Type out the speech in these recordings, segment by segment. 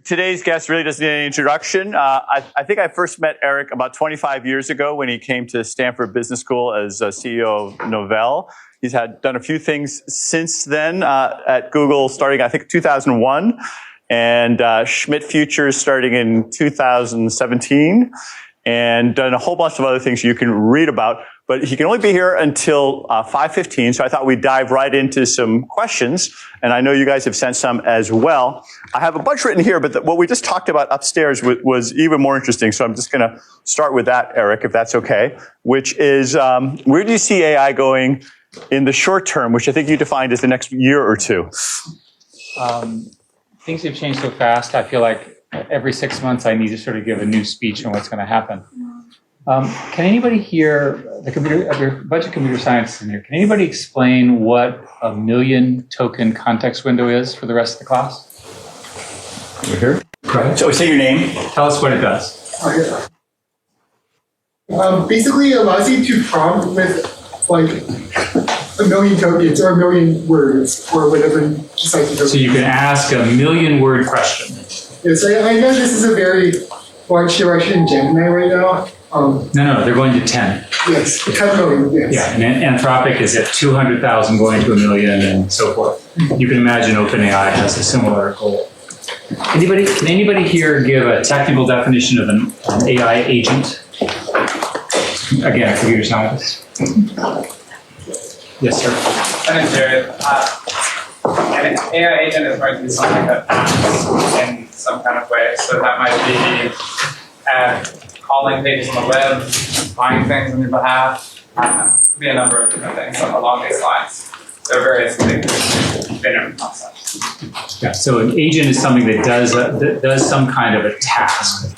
today's guest really doesn't need any introduction. I think I first met Eric about 25 years ago when he came to Stanford Business School as CEO of Novell. He's done a few things since then at Google, starting I think 2001, and Schmidt Futures starting in 2017, and done a whole bunch of other things you can read about. But he can only be here until 5:15, so I thought we'd dive right into some questions. And I know you guys have sent some as well. I have a bunch written here, but what we just talked about upstairs was even more interesting. So I'm just going to start with that, Eric, if that's okay, which is where do you see AI going in the short term, which I think you defined as the next year or two? Things have changed so fast. I feel like every 6 months I need to sort of give a new speech on what's going to happen. Can anybody here, a bunch of computer scientists in here, can anybody explain what a 1,000,000 token context window is for the rest of the class? Over here. Go ahead. So say your name. Tell us what it does. Basically, it allows you to prompt with like 1,000,000 tokens or 1,000,000 words or whatever you decide to do. So you can ask a 1,000,000-word question. Yes, I know this is a very large direction in Gemini right now. No, they're going to 10. Yes, 10 million, yes. Yeah, and Anthropic is at 200,000 going to 1,000,000 and so forth. You can imagine OpenAI has a similar goal. Can anybody here give a technical definition of an AI agent? Again, computer scientist. Yes, sir. My name's Jared. An AI agent is going to be something that acts in some kind of way. So that might be calling pages on the web, buying things on your behalf. Could be a number of different things along these lines. There are various different concepts. Yeah, so an agent is something that does some kind of a task.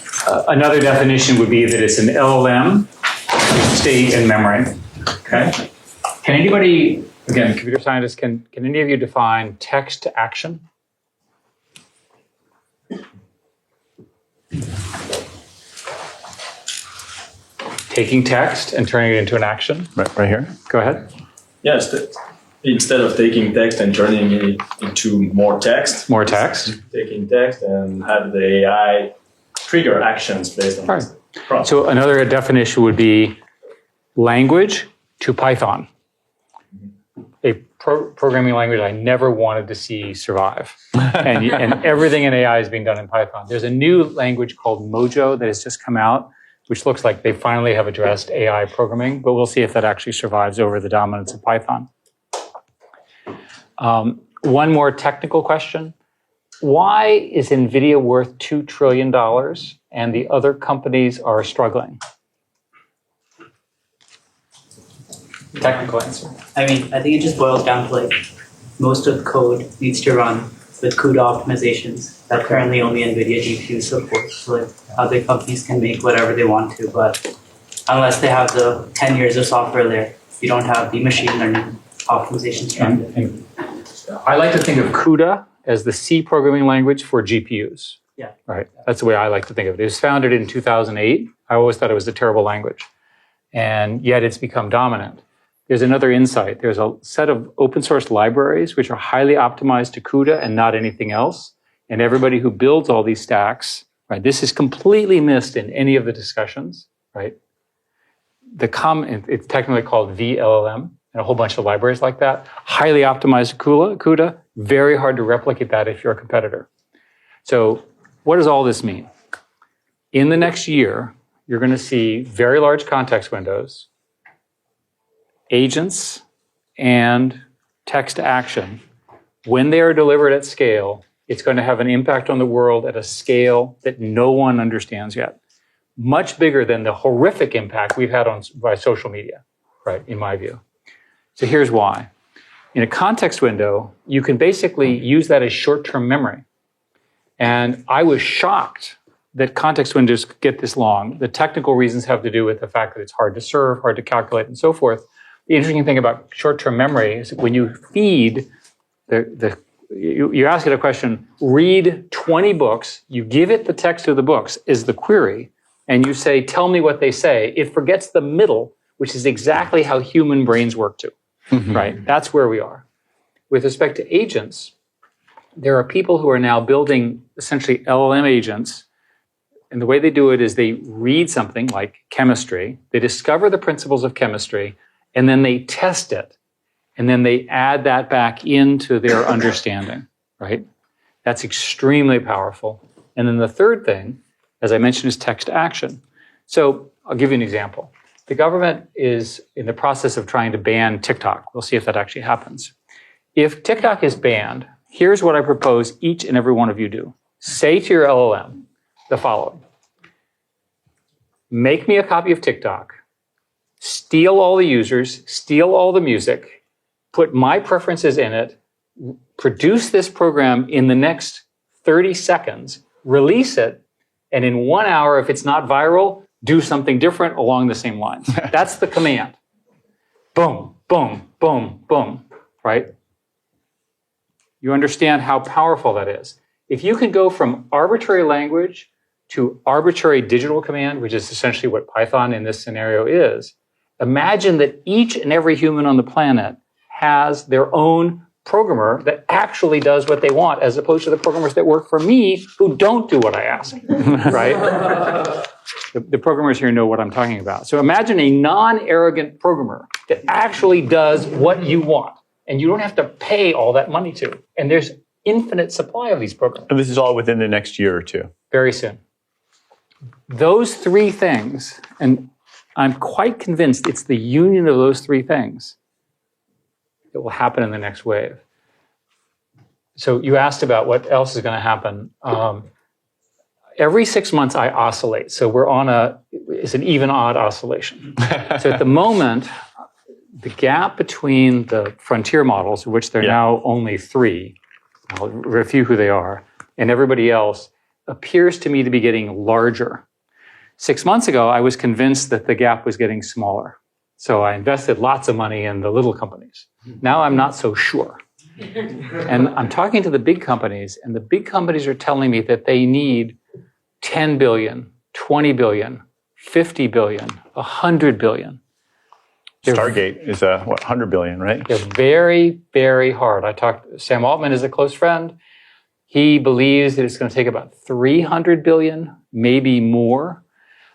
Another definition would be that it's an LLM with state and memory. Okay. Can anybody, again, computer scientists, can any of you define text to action? Taking text and turning it into an action. Right here. Go ahead. Yes. Instead of taking text and turning it into more text. More text. Taking text and have the AI trigger actions based on this process. So another definition would be language to Python. A programming language I never wanted to see survive. and everything in AI is being done in Python. There's a new language called Mojo that has just come out, which looks like they finally have addressed AI programming, but we'll see if that actually survives over the dominance of Python. One more technical question. Why is NVIDIA worth $2 trillion and the other companies are struggling? Technical answer. I think it just boils down to like most of the code needs to run with CUDA optimizations that currently only NVIDIA GPUs support. So like other companies can make whatever they want to, but unless they have the 10 years of software there, you don't have the machine learning optimization strategy. I like to think of CUDA as the C programming language for GPUs. Yeah. Right. That's the way I like to think of it. It was founded in 2008. I always thought it was a terrible language. And yet it's become dominant. There's another insight. There's a set of open source libraries which are highly optimized to CUDA and not anything else. And everybody who builds all these stacks, right, this is completely missed in any of the discussions, right? It's technically called VLLM and a whole bunch of libraries like that. Highly optimized to CUDA, very hard to replicate that if you're a competitor. So what does all this mean? In the next year, you're going to see very large context windows, agents, and text to action. When they are delivered at scale, it's going to have an impact on the world at a scale that no one understands yet. Much bigger than the horrific impact we've had by social media, right, in my view. So here's why. In a context window, you can basically use that as short-term memory. And I was shocked that context windows get this long. The technical reasons have to do with the fact that it's hard to serve, hard to calculate, and so forth. The interesting thing about short-term memory is when you feed you ask it a question, read 20 books, you give it the text of the books is the query, and you say, tell me what they say, it forgets the middle, which is exactly how human brains work too, right? That's where we are. With respect to agents, there are people who are now building essentially LLM agents. And the way they do it is they read something like chemistry, they discover the principles of chemistry, and then they test it. And then they add that back into their understanding, right? That's extremely powerful. And then the third thing, as I mentioned, is text action. So I'll give you an example. The government is in the process of trying to ban TikTok. We'll see if that actually happens. If TikTok is banned, here's what I propose each and every one of you do. Say to your LLM the following. Make me a copy of TikTok, steal all the users, steal all the music, put my preferences in it, produce this program in the next 30 seconds, release it, and in 1 hour, if it's not viral, do something different along the same lines. That's the command. Boom, boom, boom, boom, right? You understand how powerful that is. If you can go from arbitrary language to arbitrary digital command, which is essentially what Python in this scenario is, imagine that each and every human on the planet has their own programmer that actually does what they want, as opposed to the programmers that work for me who don't do what I ask, right? The programmers here know what I'm talking about. So imagine a non-arrogant programmer that actually does what you want, and you don't have to pay all that money to. And there's infinite supply of these programs. And this is all within the next year or two. Very soon. Those three things, and I'm quite convinced it's the union of those three things that will happen in the next wave. So you asked about what else is going to happen. Every 6 months I oscillate. So we're on it's an even odd oscillation. So at the moment, the gap between the frontier models, of which there are now only 3, I'll review who they are, and everybody else, appears to me to be getting larger. 6 months ago, I was convinced that the gap was getting smaller. So I invested lots of money in the little companies. Now I'm not so sure. And I'm talking to the big companies, and the big companies are telling me that they need 10 billion, 20 billion, 50 billion, 100 billion. Stargate is 100 billion, right? They're very, very hard. Sam Altman is a close friend. He believes that it's going to take about 300 billion, maybe more.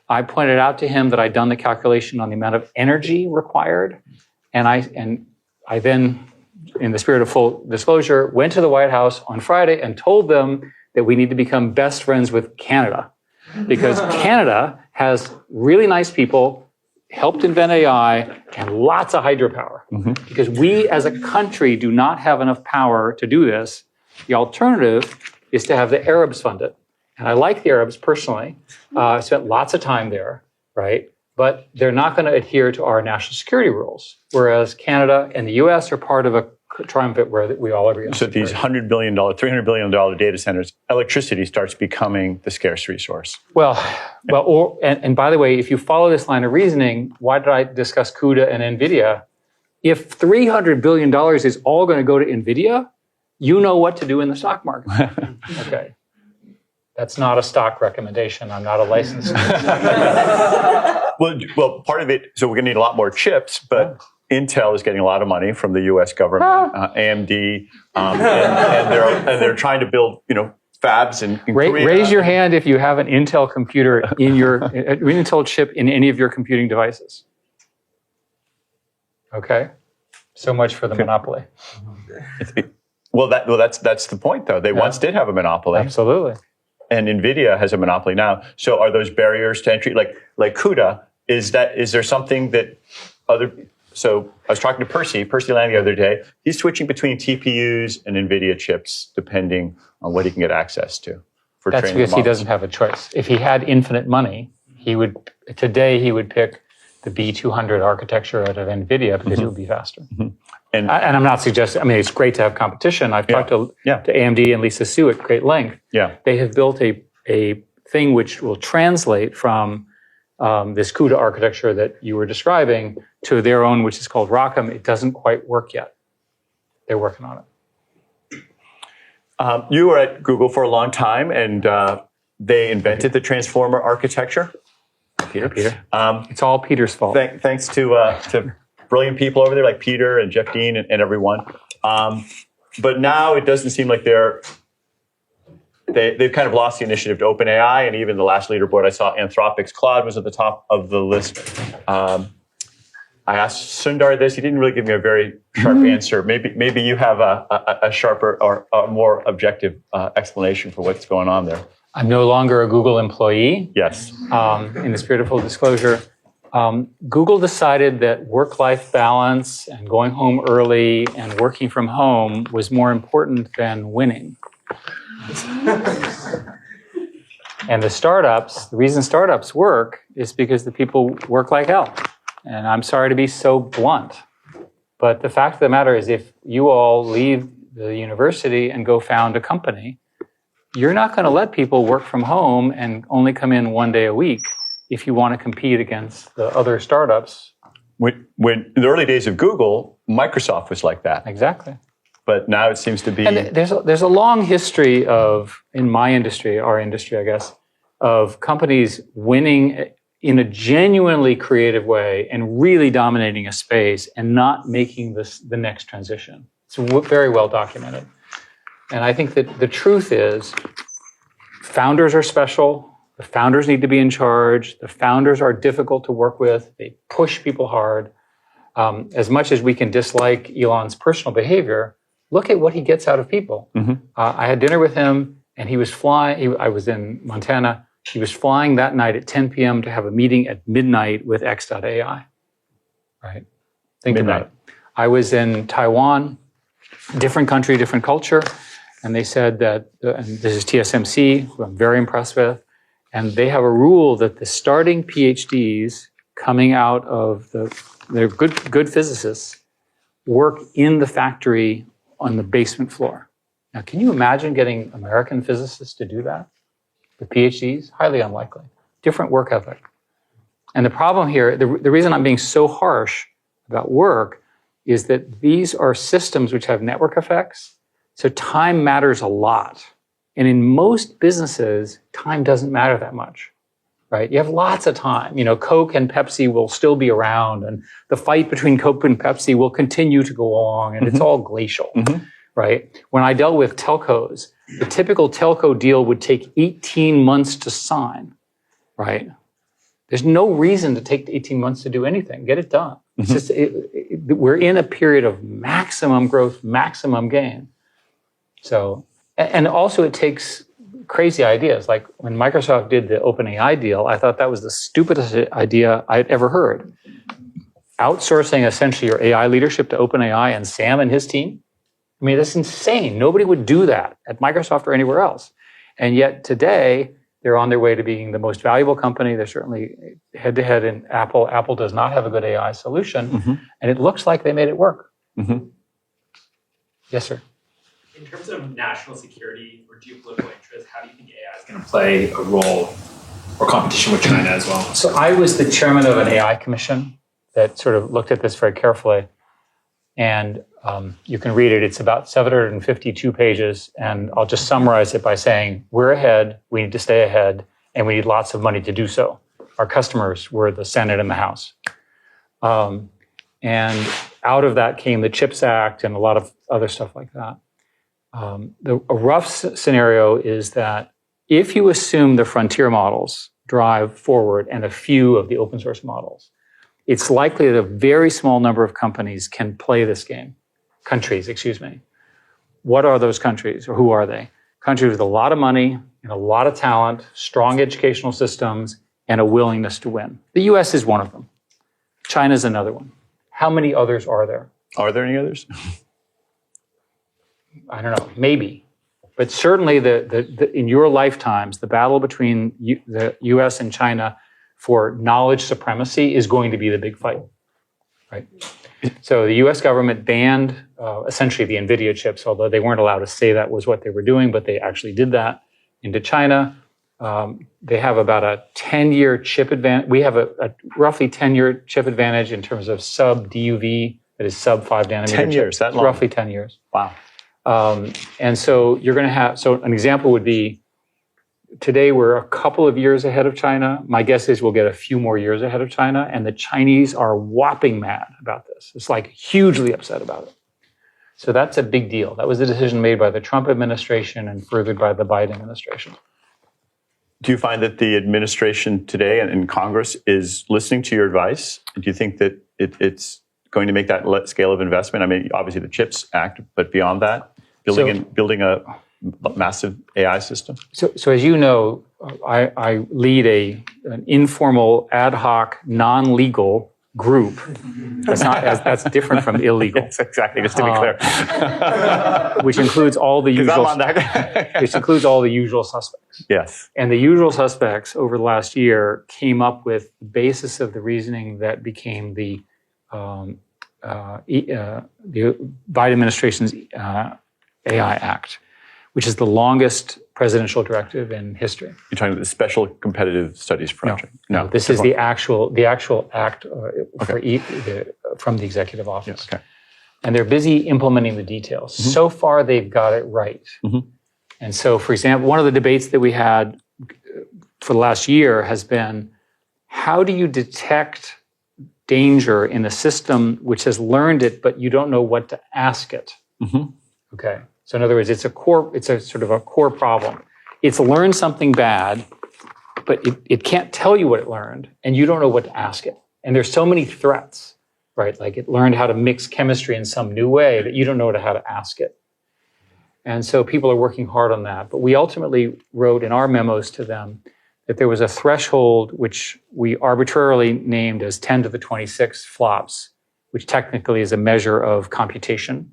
I pointed out to him that I'd done the calculation on the amount of energy required. And I then, in the spirit of full disclosure, went to the White House on Friday and told them that we need to become best friends with Canada. Because Canada has really nice people, helped invent AI, and lots of hydropower. Because we as a country do not have enough power to do this. The alternative is to have the Arabs fund it. And I like the Arabs personally. I spent lots of time there, right? But they're not going to adhere to our national security rules, whereas Canada and the US are part of a triumvirate where we all agree on. So these $100 billion, $300 billion data centers, electricity starts becoming the scarce resource. And by the way, if you follow this line of reasoning, why did I discuss CUDA and NVIDIA? If $300 billion is all going to go to NVIDIA, you know what to do in the stock market. Okay. That's not a stock recommendation. I'm not a licensed. Well, part of it, so we're going to need a lot more chips, but Intel is getting a lot of money from the U.S. government, AMD, and they're trying to build, fabs in Korea. Raise your hand if you have an Intel computer in your an Intel chip in any of your computing devices. Okay, so much for the monopoly. Well, that's the point, though. They once did have a monopoly. Absolutely. And NVIDIA has a monopoly now. So are those barriers to entry, like CUDA, is there something that so I was talking to Percy Lang the other day. He's switching between TPUs and NVIDIA chips depending on what he can get access to for That's training because he models. doesn't have a choice. If he had infinite money, he would pick the B200 architecture out of NVIDIA because it would be faster. And I'm not suggesting, it's great to have competition. I've talked to AMD and Lisa Su at great length. Yeah. They have built a thing which will translate from this CUDA architecture that you were describing to their own, which is called ROCm. It doesn't quite work yet. They're working on it. You were at Google for a long time, and they invented the transformer architecture. Peter. It's all Peter's fault. Thanks to brilliant people over there like Peter and Jeff Dean and everyone. but now it doesn't seem like they've kind of lost the initiative to OpenAI, and even the last leaderboard I saw, Anthropic's Claude was at the top of the list. I asked Sundar this; he didn't really give me a very sharp answer. Maybe you have a sharper or a more objective explanation for what's going on there. I'm no longer a Google employee. Yes. In the spirit of full disclosure, Google decided that work-life balance and going home early and working from home was more important than winning. And the reason startups work is because the people work like hell. And I'm sorry to be so blunt, but the fact of the matter is if you all leave the university and go found a company, you're not going to let people work from home and only come in 1 day a week if you want to compete against the other startups. When in the early days of Google, Microsoft was like that. Exactly. But now it seems to be... And there's a long history of, in my industry, our industry, I guess, of companies winning in a genuinely creative way and really dominating a space and not making the next transition. It's very well documented. And I think that the truth is founders are special. The founders need to be in charge. The founders are difficult to work with. They push people hard. As much as we can dislike Elon's personal behavior, look at what he gets out of people. Mm-hmm. I had dinner with him, and he was flying. I was in Montana. He was flying that night at 10 p.m. to have a meeting at midnight with X.AI. Right? Think about it. I was in Taiwan, different country, different culture, and they said that, and this is TSMC, who I'm very impressed with, and they have a rule that the starting PhDs coming out of they're good physicists, work in the factory on the basement floor. Now, can you imagine getting American physicists to do that? The PhDs? Highly unlikely. Different work ethic. And the problem here, the reason I'm being so harsh about work is that these are systems which have network effects. So time matters a lot. And in most businesses, time doesn't matter that much, right? You have lots of time. Coke and Pepsi will still be around, and the fight between Coke and Pepsi will continue to go on, and it's all glacial, right? When I dealt with telcos, the typical telco deal would take 18 months to sign, right? There's no reason to take 18 months to do anything. Get it done. It's just, we're in a period of maximum growth, maximum gain. So, and also it takes crazy ideas. Like when Microsoft did the OpenAI deal, I thought that was the stupidest idea I'd ever heard. Outsourcing essentially your AI leadership to OpenAI and Sam and his team. I mean, that's insane. Nobody would do that at Microsoft or anywhere else. And yet today, they're on their way to being the most valuable company. They're certainly head-to-head in Apple. Apple does not have a good AI solution. And it looks like they made it work. Yes, sir. In terms of national security or geopolitical interest, how do you think AI is going to play a role or competition with China as well? So I was the chairman of an AI commission that sort of looked at this very carefully. And you can read it. It's about 752 pages. And I'll just summarize it by saying, we're ahead, we need to stay ahead, and we need lots of money to do so. Our customers were the Senate and the House. And out of that came the CHIPS Act and a lot of other stuff like that. A rough scenario is that if you assume the frontier models drive forward and a few of the open source models, it's likely that a very small number of countries can play this game. What are those countries, or who are they? Countries with a lot of money and a lot of talent, strong educational systems, and a willingness to win. The US is one of them. China's another one. How many others are there? Are there any others? I don't know, maybe. But certainly in your lifetimes, the battle between the US and China for knowledge supremacy is going to be the big fight, right? So the US government banned essentially the NVIDIA chips, although they weren't allowed to say that was what they were doing, but they actually did that into China. They have about a 10-year chip advantage. We have a roughly 10-year chip advantage in terms of sub-DUV, that is sub-5 nanometer. 10 years, that long? Roughly 10 years. Wow. And so you're going to have, so an example would be, today we're a couple of years ahead of China. My guess is we'll get a few more years ahead of China, and the Chinese are whopping mad about this. It's like hugely upset about it. So that's a big deal. That was a decision made by the Trump administration and furthered by the Biden administration. Do you find that the administration today and Congress is listening to your advice? Do you think that it's going to make that scale of investment? I mean, obviously the CHIPS Act, but beyond that, building a massive AI system? So as you know, I lead an informal, ad hoc, non-legal group. That's different from illegal. Yes, exactly. Just to be clear, which includes all the usual. I'm on that. Which includes all the usual suspects. Yes. And the usual suspects over the last year came up with the basis of the reasoning that became the Biden administration's AI Act, which is the longest presidential directive in history. You're talking about the Special Competitive Studies Project? No, this is the actual act from the executive office. Yes, okay. And they're busy implementing the details. Mm-hmm. So far, they've got it right. Mm-hmm. And so, for example, one of the debates that we had for the last year has been, how do you detect danger in a system which has learned it, but you don't know what to ask it? Mm-hmm. Okay. So in other words, it's a sort of a core problem. It's learned something bad, but it can't tell you what it learned, and you don't know what to ask it. And there's so many threats, right? Like it learned how to mix chemistry in some new way that you don't know how to ask it. And so people are working hard on that. But we ultimately wrote in our memos to them that there was a threshold which we arbitrarily named as 10 to the 26 flops, which technically is a measure of computation.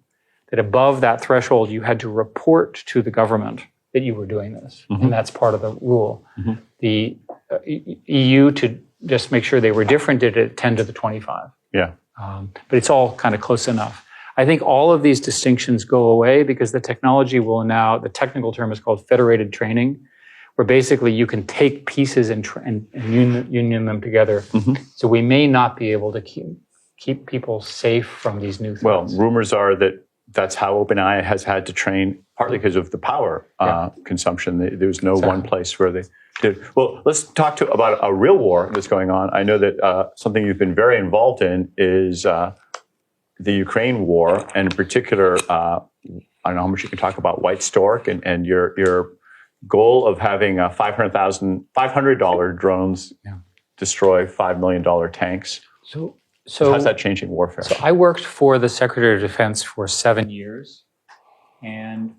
That above that threshold, you had to report to the government that you were doing this. Mm-hmm. And that's part of the rule. Mm-hmm. The EU, to just make sure they were different, did it at 10 to the 25. Yeah. But it's all kind of close enough. I think all of these distinctions go away because the technology will now, the technical term is called federated training, where basically you can take pieces and union them together. Mm-hmm. So we may not be able to keep people safe from these new threats. Well, rumors are that that's how OpenAI has had to train, partly because of the power consumption. There's no one place where they did. Well, let's talk about a real war that's going on. I know that something you've been very involved in is the Ukraine war, and in particular, I don't know how much you can talk about White Stork and your goal of having $500 drones destroy $5 million tanks. So how's that changing warfare? So I worked for the Secretary of Defense for 7 years and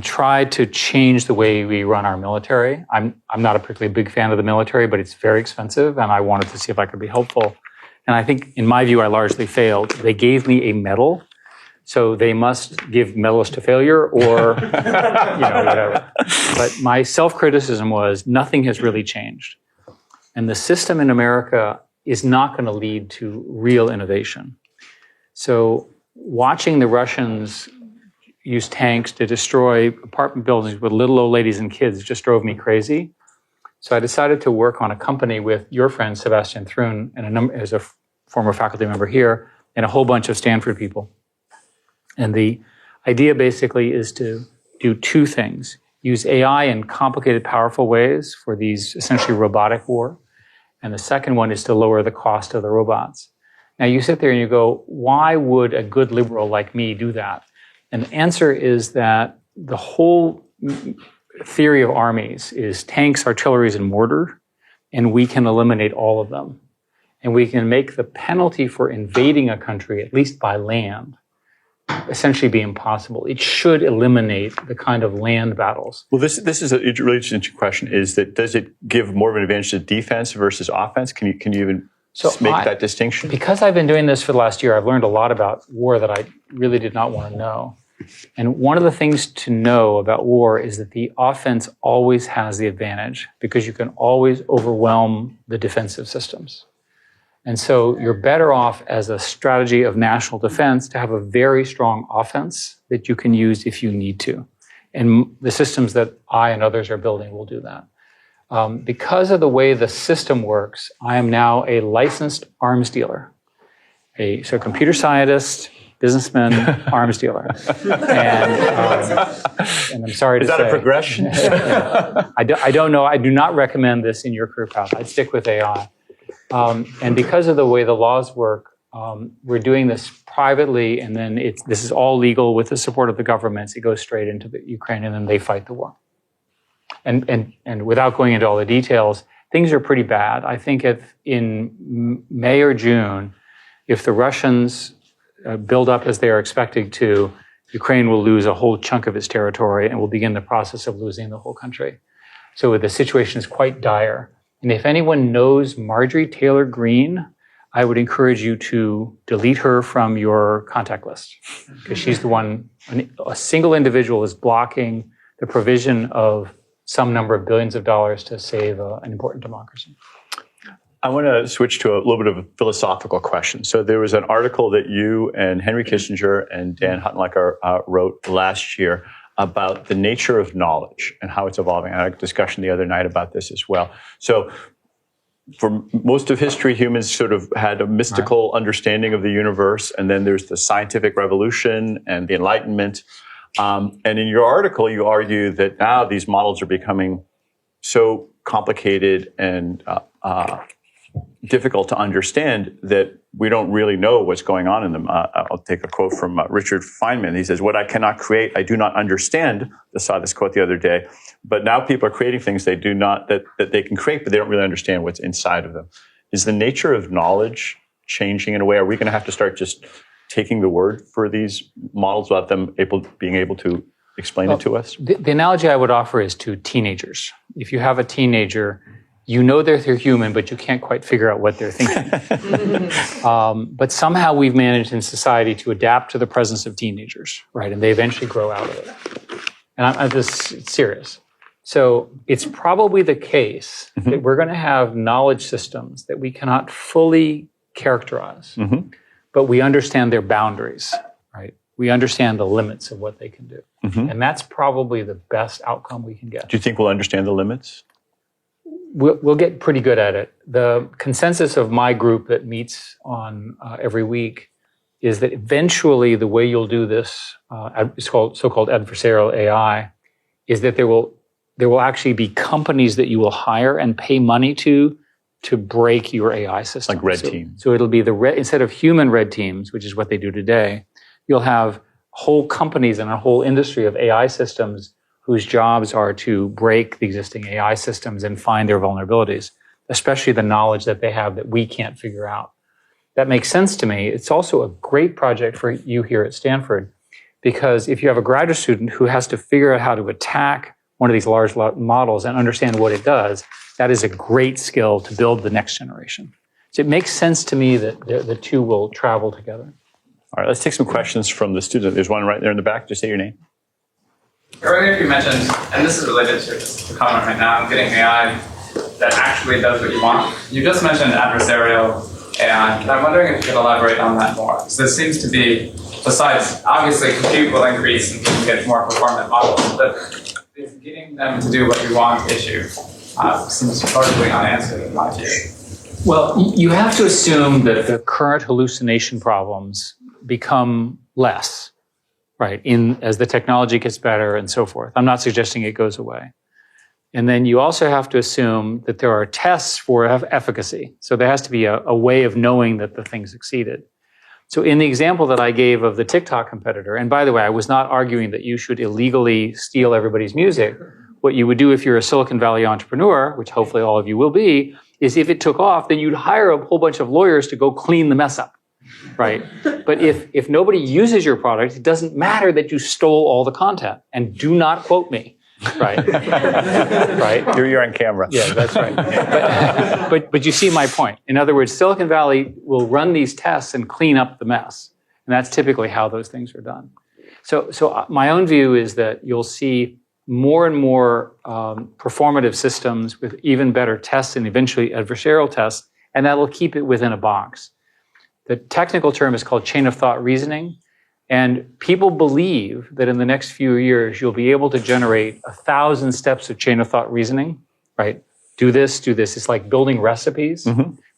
tried to change the way we run our military. I'm not a particularly big fan of the military, but it's very expensive, and I wanted to see if I could be helpful. And I think, in my view, I largely failed. They gave me a medal, so they must give medals to failure or whatever. But my self-criticism was nothing has really changed, and the system in America is not going to lead to real innovation. So watching the Russians use tanks to destroy apartment buildings with little old ladies and kids just drove me crazy. So I decided to work on a company with your friend, Sebastian Thrun, and as a former faculty member here, and a whole bunch of Stanford people. And the idea basically is to do two things. Use AI in complicated, powerful ways for these essentially robotic war. And the second one is to lower the cost of the robots. Now you sit there and you go, why would a good liberal like me do that? And the answer is that the whole theory of armies is tanks, artillery, and mortar, and we can eliminate all of them. And we can make the penalty for invading a country, at least by land, essentially be impossible. It should eliminate the kind of land battles. Well, this is a really interesting question, is that does it give more of an advantage to defense versus offense? Can you even make that distinction? Because I've been doing this for the last year, I've learned a lot about war that I really did not want to know. And one of the things to know about war is that the offense always has the advantage because you can always overwhelm the defensive systems. And so you're better off as a strategy of national defense to have a very strong offense that you can use if you need to. And the systems that I and others are building will do that. Because of the way the system works, I am now a licensed arms dealer. So computer scientist, businessman, arms dealer. And I'm sorry to say. Is that a progression? I don't know. I do not recommend this in your career path. I'd stick with AI. And because of the way the laws work, We're doing this privately, and then this is all legal with the support of the governments. It goes straight into the Ukraine, and then they fight the war. And without going into all the details, things are pretty bad. I think if in May or June, if the Russians build up as they are expected to, Ukraine will lose a whole chunk of its territory and will begin the process of losing the whole country. So the situation is quite dire. And if anyone knows Marjorie Taylor Greene, I would encourage you to delete her from your contact list, because she's the one, a single individual is blocking the provision of some number of billions of dollars to save an important democracy. I want to switch to a little bit of a philosophical question. So there was an article that you and Henry Kissinger and Dan Huttenlocher wrote last year about the nature of knowledge and how it's evolving. I had a discussion the other night about this as well. So for most of history, humans sort of had a mystical understanding of the universe, and then there's the scientific revolution and the Enlightenment. And in your article, you argue that now these models are becoming so complicated and difficult to understand that we don't really know what's going on in them. I'll take a quote from Richard Feynman. He says, "What I cannot create, I do not understand." I saw this quote the other day. But now people are creating things they do not, that they can create, but they don't really understand what's inside of them. Is the nature of knowledge changing in a way? Are we going to have to start just taking the word for these models without them being able to explain it to us? The analogy I would offer is to teenagers. If you have a teenager, you know they're human, but you can't quite figure out what they're thinking. But somehow we've managed in society to adapt to the presence of teenagers, right? And they eventually grow out of it. And I'm just serious. So it's probably the case that we're going to have knowledge systems that we cannot fully characterize, but we understand their boundaries, right? We understand the limits of what they can do. And that's probably the best outcome we can get. Do you think we'll understand the limits? We'll get pretty good at it. The consensus of my group that meets on every week is that eventually the way you'll do this, it's called so-called adversarial AI, is that there will actually be companies that you will hire and pay money to break your AI system. Like red team. So it'll be instead of human red teams, which is what they do today, you'll have whole companies and a whole industry of AI systems whose jobs are to break the existing AI systems and find their vulnerabilities, especially the knowledge that they have that we can't figure out. That makes sense to me. It's also a great project for you here at Stanford, because if you have a graduate student who has to figure out how to attack one of these large models and understand what it does, that is a great skill to build the next generation. So it makes sense to me that the two will travel together. All right, let's take some questions from the student. There's one right there in the back. Just say your name. Earlier you mentioned, and this is related to just the comment right now, getting AI that actually does what you want. You just mentioned adversarial AI, and I'm wondering if you could elaborate on that more. So this seems to be, besides, obviously compute will increase and people get more performant models, but is getting them to do what you want issue seems totally unanswered in my view. Well, you have to assume that the current hallucination problems become less, right, as the technology gets better and so forth. I'm not suggesting it goes away. And then you also have to assume that there are tests for efficacy. So there has to be a way of knowing that the thing succeeded. So in the example that I gave of the TikTok competitor, and by the way, I was not arguing that you should illegally steal everybody's music. What you would do if you're a Silicon Valley entrepreneur, which hopefully all of you will be, is if it took off, then you'd hire a whole bunch of lawyers to go clean the mess up, right? But if nobody uses your product, it doesn't matter that you stole all the content. And do not quote me, right? Right? You're on camera. Yeah, that's right. But you see my point. In other words, Silicon Valley will run these tests and clean up the mess. And that's typically how those things are done. So my own view is that you'll see more and more performative systems with even better tests and eventually adversarial tests, and that'll keep it within a box. The technical term is called chain of thought reasoning, and people believe that in the next few years, you'll be able to generate 1,000 steps of chain of thought reasoning, right? Do this, do this. It's like building recipes,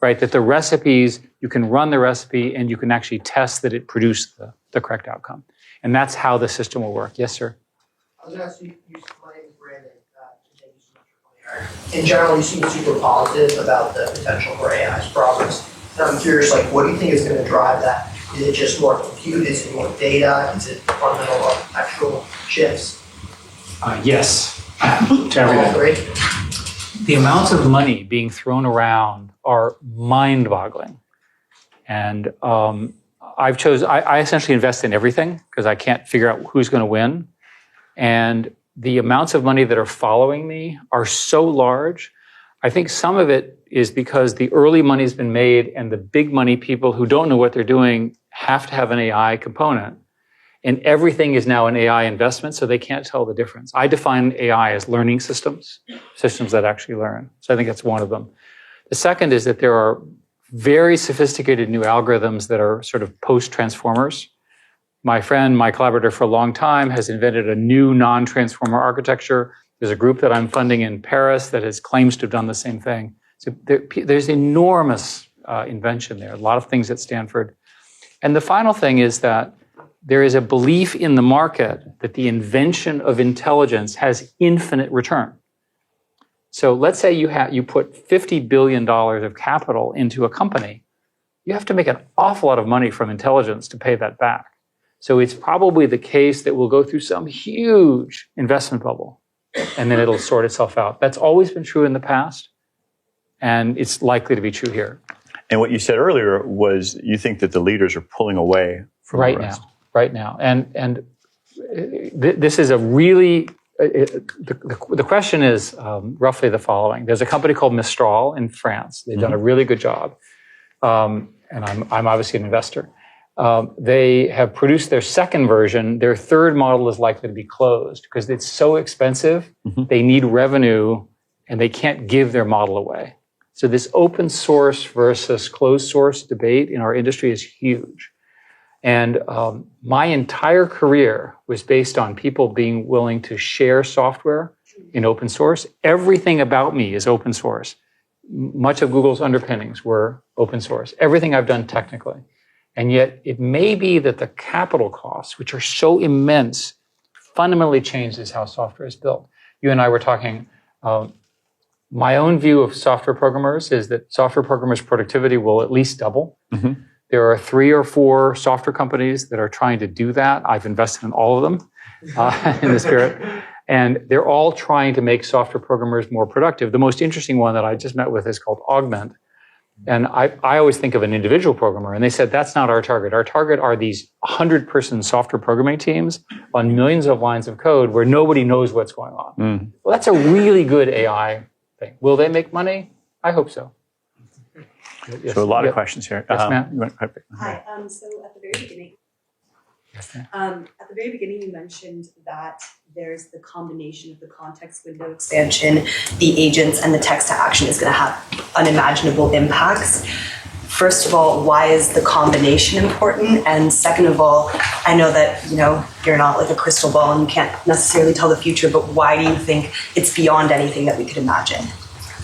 right? That the recipes, you can run the recipe and you can actually test that it produced the correct outcome. And that's how the system will work. Yes, sir? I was going to ask you, my name is Brandon. Thank you so much for coming here. In general, you seem super positive about the potential for AI's progress. And I'm curious, like, what do you think is going to drive that? Is it just more compute? Is it more data? Is it fundamental architectural shifts? Yes, to All everything. three? The amounts of money being thrown around are mind-boggling. And I essentially invest in everything because I can't figure out who's going to win. And the amounts of money that are following me are so large. I think some of it is because the early money's been made and the big money people who don't know what they're doing have to have an AI component. And everything is now an AI investment, so they can't tell the difference. I define AI as learning systems, systems that actually learn. So I think that's one of them. The second is that there are very sophisticated new algorithms that are sort of post-transformers. My friend, my collaborator for a long time, has invented a new non-transformer architecture. There's a group that I'm funding in Paris that claims to have done the same thing. So there's enormous invention there, a lot of things at Stanford. And the final thing is that there is a belief in the market that the invention of intelligence has infinite return. So let's say you put $50 billion of capital into a company. You have to make an awful lot of money from intelligence to pay that back. So it's probably the case that we'll go through some huge investment bubble and then it'll sort itself out. That's always been true in the past, and it's likely to be true here. And what you said earlier was you think that the leaders are pulling away from the rest. Right now. And this is a really, the question is roughly the following. There's a company called Mistral in France. They've done a really good job. And I'm obviously an investor. They have produced their second version. Their third model is likely to be closed because it's so expensive. They need revenue and they can't give their model away. So this open source versus closed source debate in our industry is huge. And my entire career was based on people being willing to share software in open source. Everything about me is open source. Much of Google's underpinnings were open source. Everything I've done technically. And yet it may be that the capital costs, which are so immense, fundamentally changes how software is built. You and I were talking, my own view of software programmers is that software programmers' productivity will at least double. There are 3 or 4 software companies that are trying to do that. I've invested in all of them in the spirit. And they're all trying to make software programmers more productive. The most interesting one that I just met with is called Augment. And I always think of an individual programmer, and they said, that's not our target. Our target are these 100-person software programming teams on millions of lines of code where nobody knows what's going on. Well, that's a really good AI thing. Will they make money? I hope so. So a lot of questions here. Yes, ma'am. Hi. So at the very beginning, you mentioned that there's the combination of the context window expansion, the agents, and the text to action is going to have unimaginable impacts. First of all, why is the combination important? And second of all, I know that you're not like a crystal ball and you can't necessarily tell the future, but why do you think it's beyond anything that we could imagine?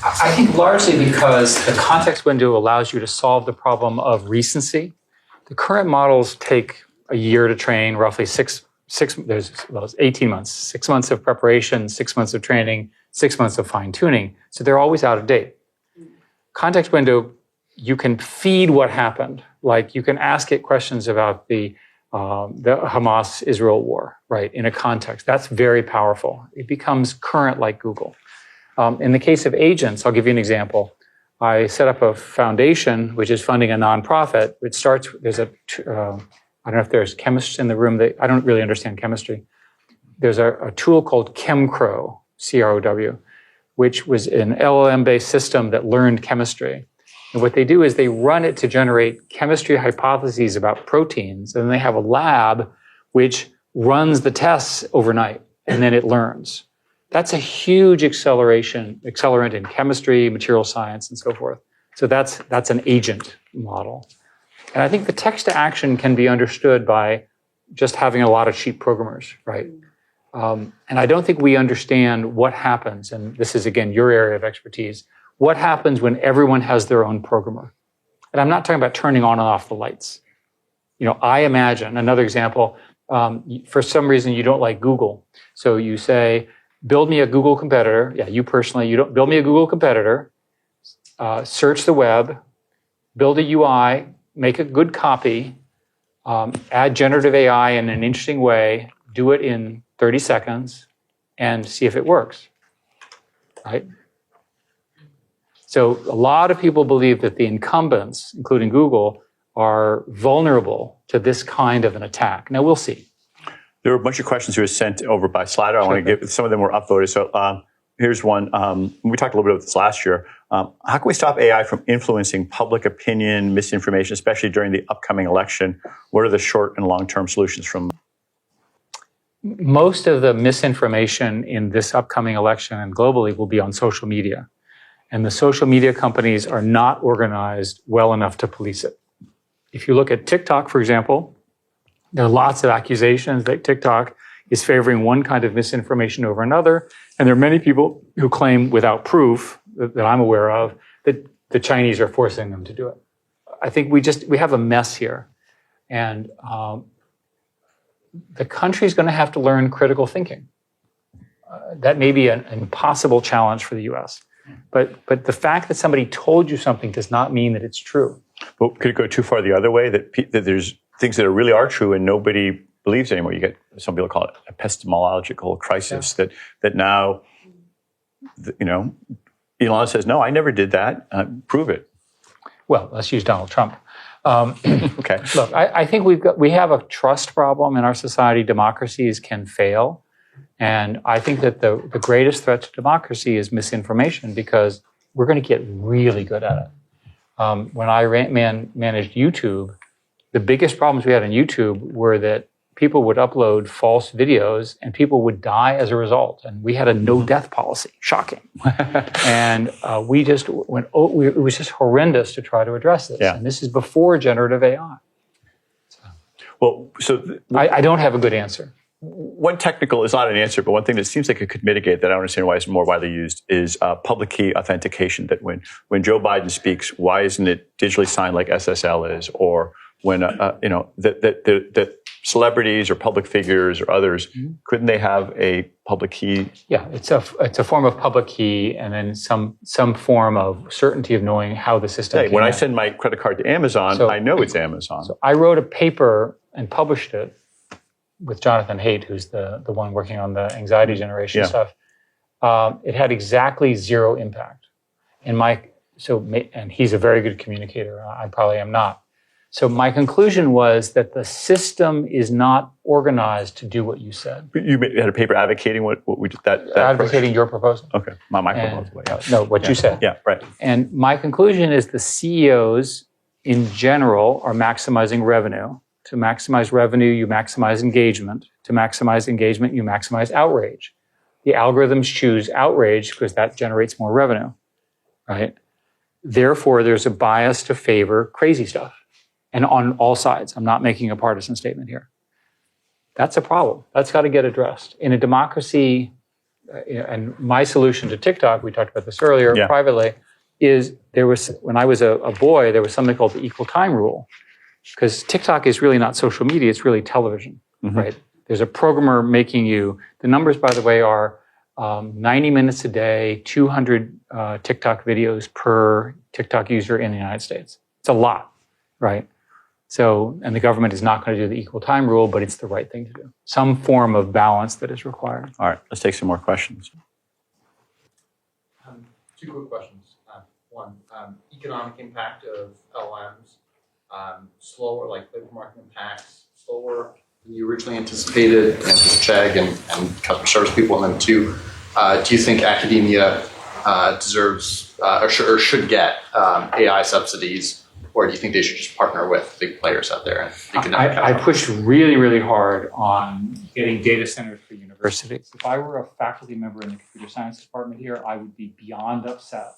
I think largely because the context window allows you to solve the problem of recency. The current models take a year to train, roughly 18 months, 6 months of preparation, 6 months of training, 6 months of fine tuning. So they're always out of date. Context window, you can feed what happened. Like you can ask it questions about the Hamas-Israel war, right, in a context. That's very powerful. It becomes current like Google. In the case of agents, I'll give you an example. I set up a foundation, which is funding a nonprofit. It starts, I don't know if there's chemists in the room. I don't really understand chemistry. There's a tool called ChemCrow, C-R-O-W, which was an LLM-based system that learned chemistry. And what they do is they run it to generate chemistry hypotheses about proteins, and then they have a lab which runs the tests overnight, and then it learns. That's a huge accelerant in chemistry, material science, and so forth. So that's an agent model. And I think the text to action can be understood by just having a lot of cheap programmers, right? And I don't think we understand what happens, and this is, again, your area of expertise, what happens when everyone has their own programmer. And I'm not talking about turning on and off the lights. I imagine, another example, for some reason you don't like Google. So you say, build me a Google competitor. Yeah, you personally, you don't build me a Google competitor, search the web, build a UI, make a good copy, add generative AI in an interesting way, do it in 30 seconds, and see if it works, right? So a lot of people believe that the incumbents, including Google, are vulnerable to this kind of an attack. Now, we'll see. There were a bunch of questions that were sent over by Slido. I want to get, some of them were upvoted. So here's one. We talked a little bit about this last year. How can we stop AI from influencing public opinion, misinformation, especially during the upcoming election? What are the short and long-term solutions from? Most of the misinformation in this upcoming election and globally will be on social media. And the social media companies are not organized well enough to police it. If you look at TikTok, for example, there are lots of accusations that TikTok is favoring one kind of misinformation over another. And there are many people who claim without proof that I'm aware of that the Chinese are forcing them to do it. I think we have a mess here. And the country's going to have to learn critical thinking. That may be an impossible challenge for the US. But the fact that somebody told you something does not mean that it's true. Well, could it go too far the other way, that there's things that really are true and nobody believes anymore? You get, some people call it epistemological crisis, that now, Elon says, no, I never did that. Prove it. Well, let's use Donald Trump. Okay. Look, I think we have a trust problem in our society. Democracies can fail. And I think that the greatest threat to democracy is misinformation, because we're going to get really good at it. When I managed YouTube, the biggest problems we had on YouTube were that people would upload false videos and people would die as a result. And we had a no-death policy. Shocking. And it was just horrendous to try to address this. Yeah. And this is before generative AI. I don't have a good answer. One technical is not an answer, but one thing that seems like it could mitigate that, I don't understand why it's more widely used, is public key authentication. That when Joe Biden speaks, why isn't it digitally signed like SSL is? Or when that celebrities or public figures or others, couldn't they have a public key? Yeah, it's a form of public key, and then some form of certainty of knowing how the system. When I send my credit card to Amazon, I know it's Amazon. So I wrote a paper and published it with Jonathan Haidt, who's the one working on the anxiety generation stuff. It had exactly zero impact. And he's a very good communicator. I probably am not. So my conclusion was that the system is not organized to do what you said. But you had a paper advocating what we did that advocating your proposal. Okay, my proposal. Yeah. No, what you said. Yeah, right. And my conclusion is the CEOs in general are maximizing revenue. To maximize revenue, you maximize engagement. To maximize engagement, you maximize outrage. The algorithms choose outrage because that generates more revenue, right? Therefore, there's a bias to favor crazy stuff. And on all sides. I'm not making a partisan statement here. That's a problem. That's got to get addressed. In a democracy, and my solution to TikTok, we talked about this earlier privately, is when I was a boy, there was something called the equal time rule. Because TikTok is really not social media, it's really television, right? There's a programmer making the numbers, by the way, are 90 minutes a day, 200 TikTok videos per TikTok user in the United States. It's a lot, right? So, and the government is not going to do the equal time rule, but it's the right thing to do. Some form of balance that is required. All right, let's take some more questions. Two quick questions. One, economic impact of LLMs. Slower, like labor market impacts, slower than you originally anticipated, and Chegg and customer service people. And then two, do you think academia deserves or should get AI subsidies, or do you think they should just partner with big players out there? I pushed really, really hard on getting data centers for universities. If I were a faculty member in the computer science department here, I would be beyond upset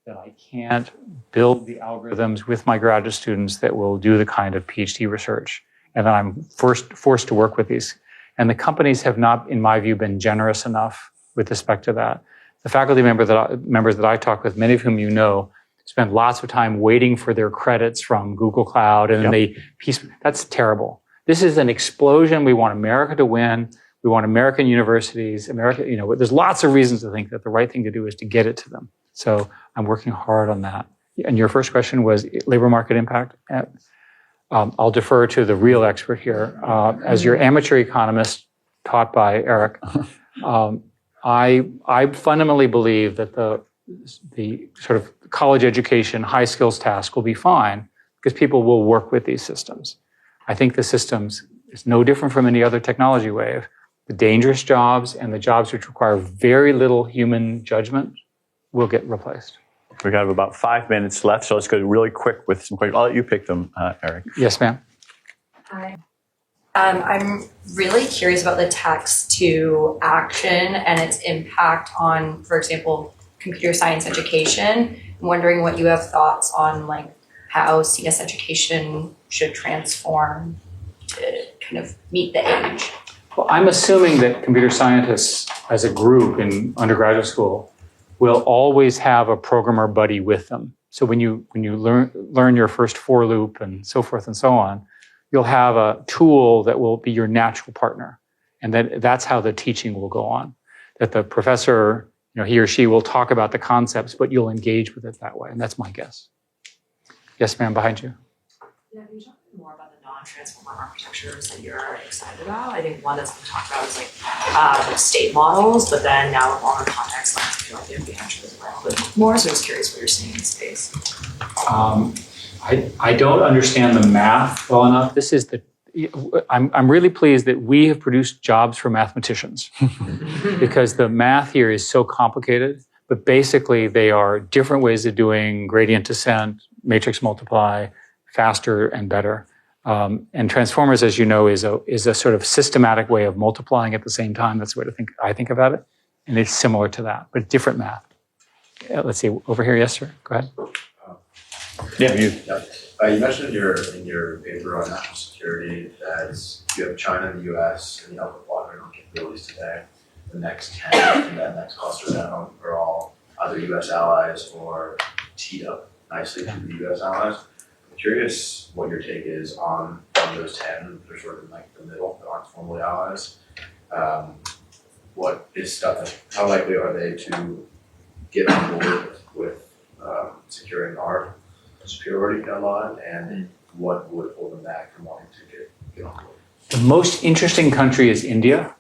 that I can't build the algorithms with my graduate students that will do the kind of PhD research. And then I'm forced to work with these. And the companies have not, in my view, been generous enough with respect to that. The faculty members that I talk with, many of whom you know, spend lots of time waiting for their credits from Google Cloud, and then that's terrible. This is an explosion. We want America to win. We want American universities, there's lots of reasons to think that the right thing to do is to get it to them. So I'm working hard on that. and your first question was labor market impact. I'll defer to the real expert here. As your amateur economist taught by Eric, I fundamentally believe that the sort of college education, high skills task will be fine because people will work with these systems. I think the systems is no different from any other technology wave. The dangerous jobs and the jobs which require very little human judgment will get replaced. We got about 5 minutes left, so let's go really quick with some questions. I'll let you pick them, Eric. Yes, ma'am. Hi. I'm really curious about the text to action and its impact on, for example, computer science education. I'm wondering what you have thoughts on like how CS education should transform to kind of meet the age. Well, I'm assuming that computer scientists as a group in undergraduate school will always have a programmer buddy with them. So when you learn your first for loop and so forth and so on, you'll have a tool that will be your natural partner. And that's how the teaching will go on. That the professor, he or she will talk about the concepts, but you'll engage with it that way. And that's my guess. Yes, ma'am, behind you. Yeah, can you talk more about the non-transformer architectures that you're excited about? I think one that's been talked about is like state models, but then now with longer context lines, I feel like they'd be actually a little bit more. So I was curious what you're seeing in space. I don't understand the math well enough. I'm really pleased that we have produced jobs for mathematicians because the math here is so complicated, but basically they are different ways of doing gradient descent, matrix multiply, faster and better. And transformers, as you know, is a sort of systematic way of multiplying at the same time. That's the way I think about it. And it's similar to that, but different math. Let's see, over here, yes, sir, go ahead. Yeah, you. You mentioned in your paper on national security that you have China and the US and the upper quadrant on capabilities today. The next 10 and that next cluster down are all either US allies or teed up nicely to the US allies. I'm curious what your take is on those 10. They're sort of in like the middle, that aren't formally allies. What is stuff? How likely are they to get on board with securing our superiority down the line, and what would hold them back from wanting to get on board? The most interesting country is India,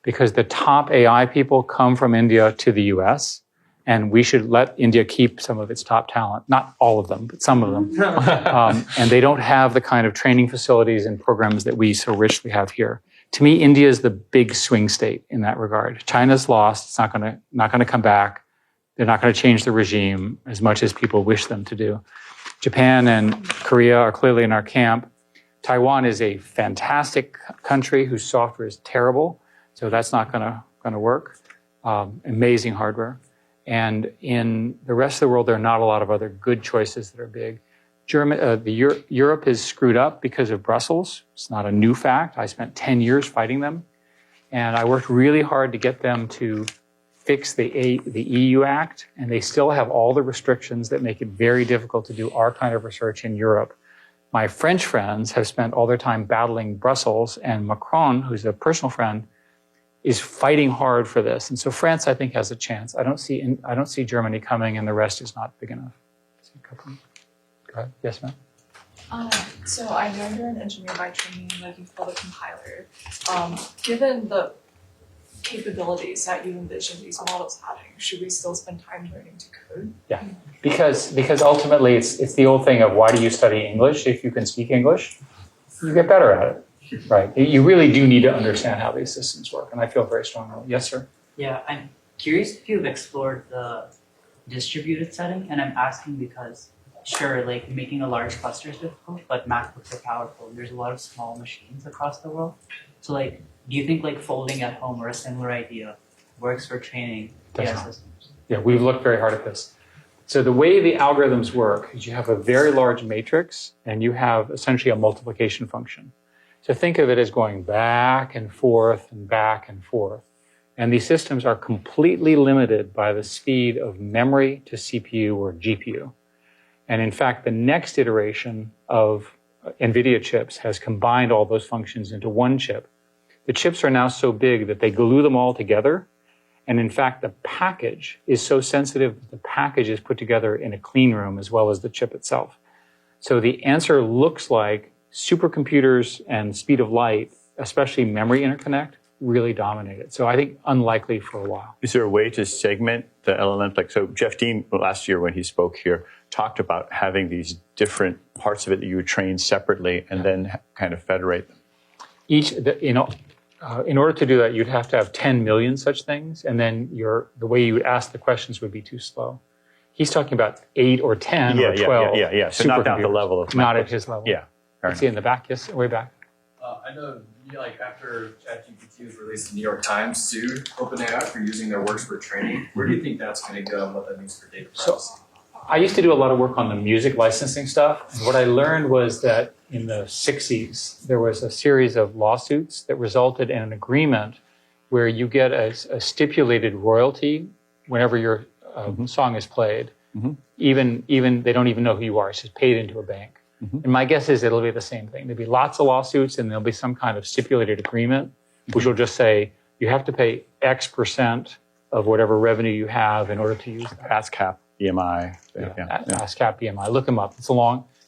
because the top AI people come from India to the US, and we should let India keep some of its top talent. Not all of them, but some of them. And they don't have the kind of training facilities and programs that we so richly have here. To me, India is the big swing state in that regard. China's lost. It's not going to come back. They're not going to change the regime as much as people wish them to do. Japan and Korea are clearly in our camp. Taiwan is a fantastic country whose software is terrible, so that's not going to work. Amazing hardware. And in the rest of the world, there are not a lot of other good choices that are big. Europe is screwed up because of Brussels. It's not a new fact. I spent 10 years fighting them, and I worked really hard to get them to fix the EU Act, and they still have all the restrictions that make it very difficult to do our kind of research in Europe. My French friends have spent all their time battling Brussels, and Macron, who's a personal friend, is fighting hard for this. And so France, I think, has a chance. I don't see Germany coming, and the rest is not big enough. Go ahead. Yes, ma'am. So I know you're an engineer by training, like you've built a compiler. Given the capabilities that you envision these models having, should we still spend time learning to code? Yeah, because ultimately it's the old thing of why do you study English? If you can speak English, you get better at it, right? You really do need to understand how these systems work, and I feel very strongly. Yes, sir? Yeah, I'm curious if you've explored the distributed setting, and I'm asking because sure, like making a large cluster is difficult, but MacBooks are powerful. There's a lot of small machines across the world. So like, do you think like folding at home or a similar idea works for training AI systems? Yeah, we've looked very hard at this. So the way the algorithms work is you have a very large matrix and you have essentially a multiplication function. So think of it as going back and forth and back and forth. And these systems are completely limited by the speed of memory to CPU or GPU. And in fact, the next iteration of NVIDIA chips has combined all those functions into one chip. The chips are now so big that they glue them all together, And in fact, the package is so sensitive that the package is put together in a clean room as well as the chip itself. So the answer looks like supercomputers and speed of light, especially memory interconnect, really dominated. So I think unlikely for a while. Is there a way to segment the LLM? Like, so Jeff Dean last year when he spoke here talked about having these different parts of it that you would train separately and then kind of federate them. In order to do that, you'd have to have 10 million such things, and then the way you would ask the questions would be too slow. He's talking about 8 or 10 or 12. Yeah. So not down to the level of not at his level. Yeah. Let's see in the back. Yes, way back. I know, like after ChatGPT was released, the New York Times sued OpenAI for using their works for training. Where do you think that's going to go and what that means for data privacy? I used to do a lot of work on the music licensing stuff. And what I learned was that in the 60s, there was a series of lawsuits that resulted in an agreement where you get a stipulated royalty whenever your song is played. Even they don't even know who you are. It's just paid into a bank. And my guess is it'll be the same thing. There'll be lots of lawsuits and there'll be some kind of stipulated agreement, which will just say you have to pay X% of whatever revenue you have in order to use that. ASCAP, BMI. ASCAP, BMI. Look them up.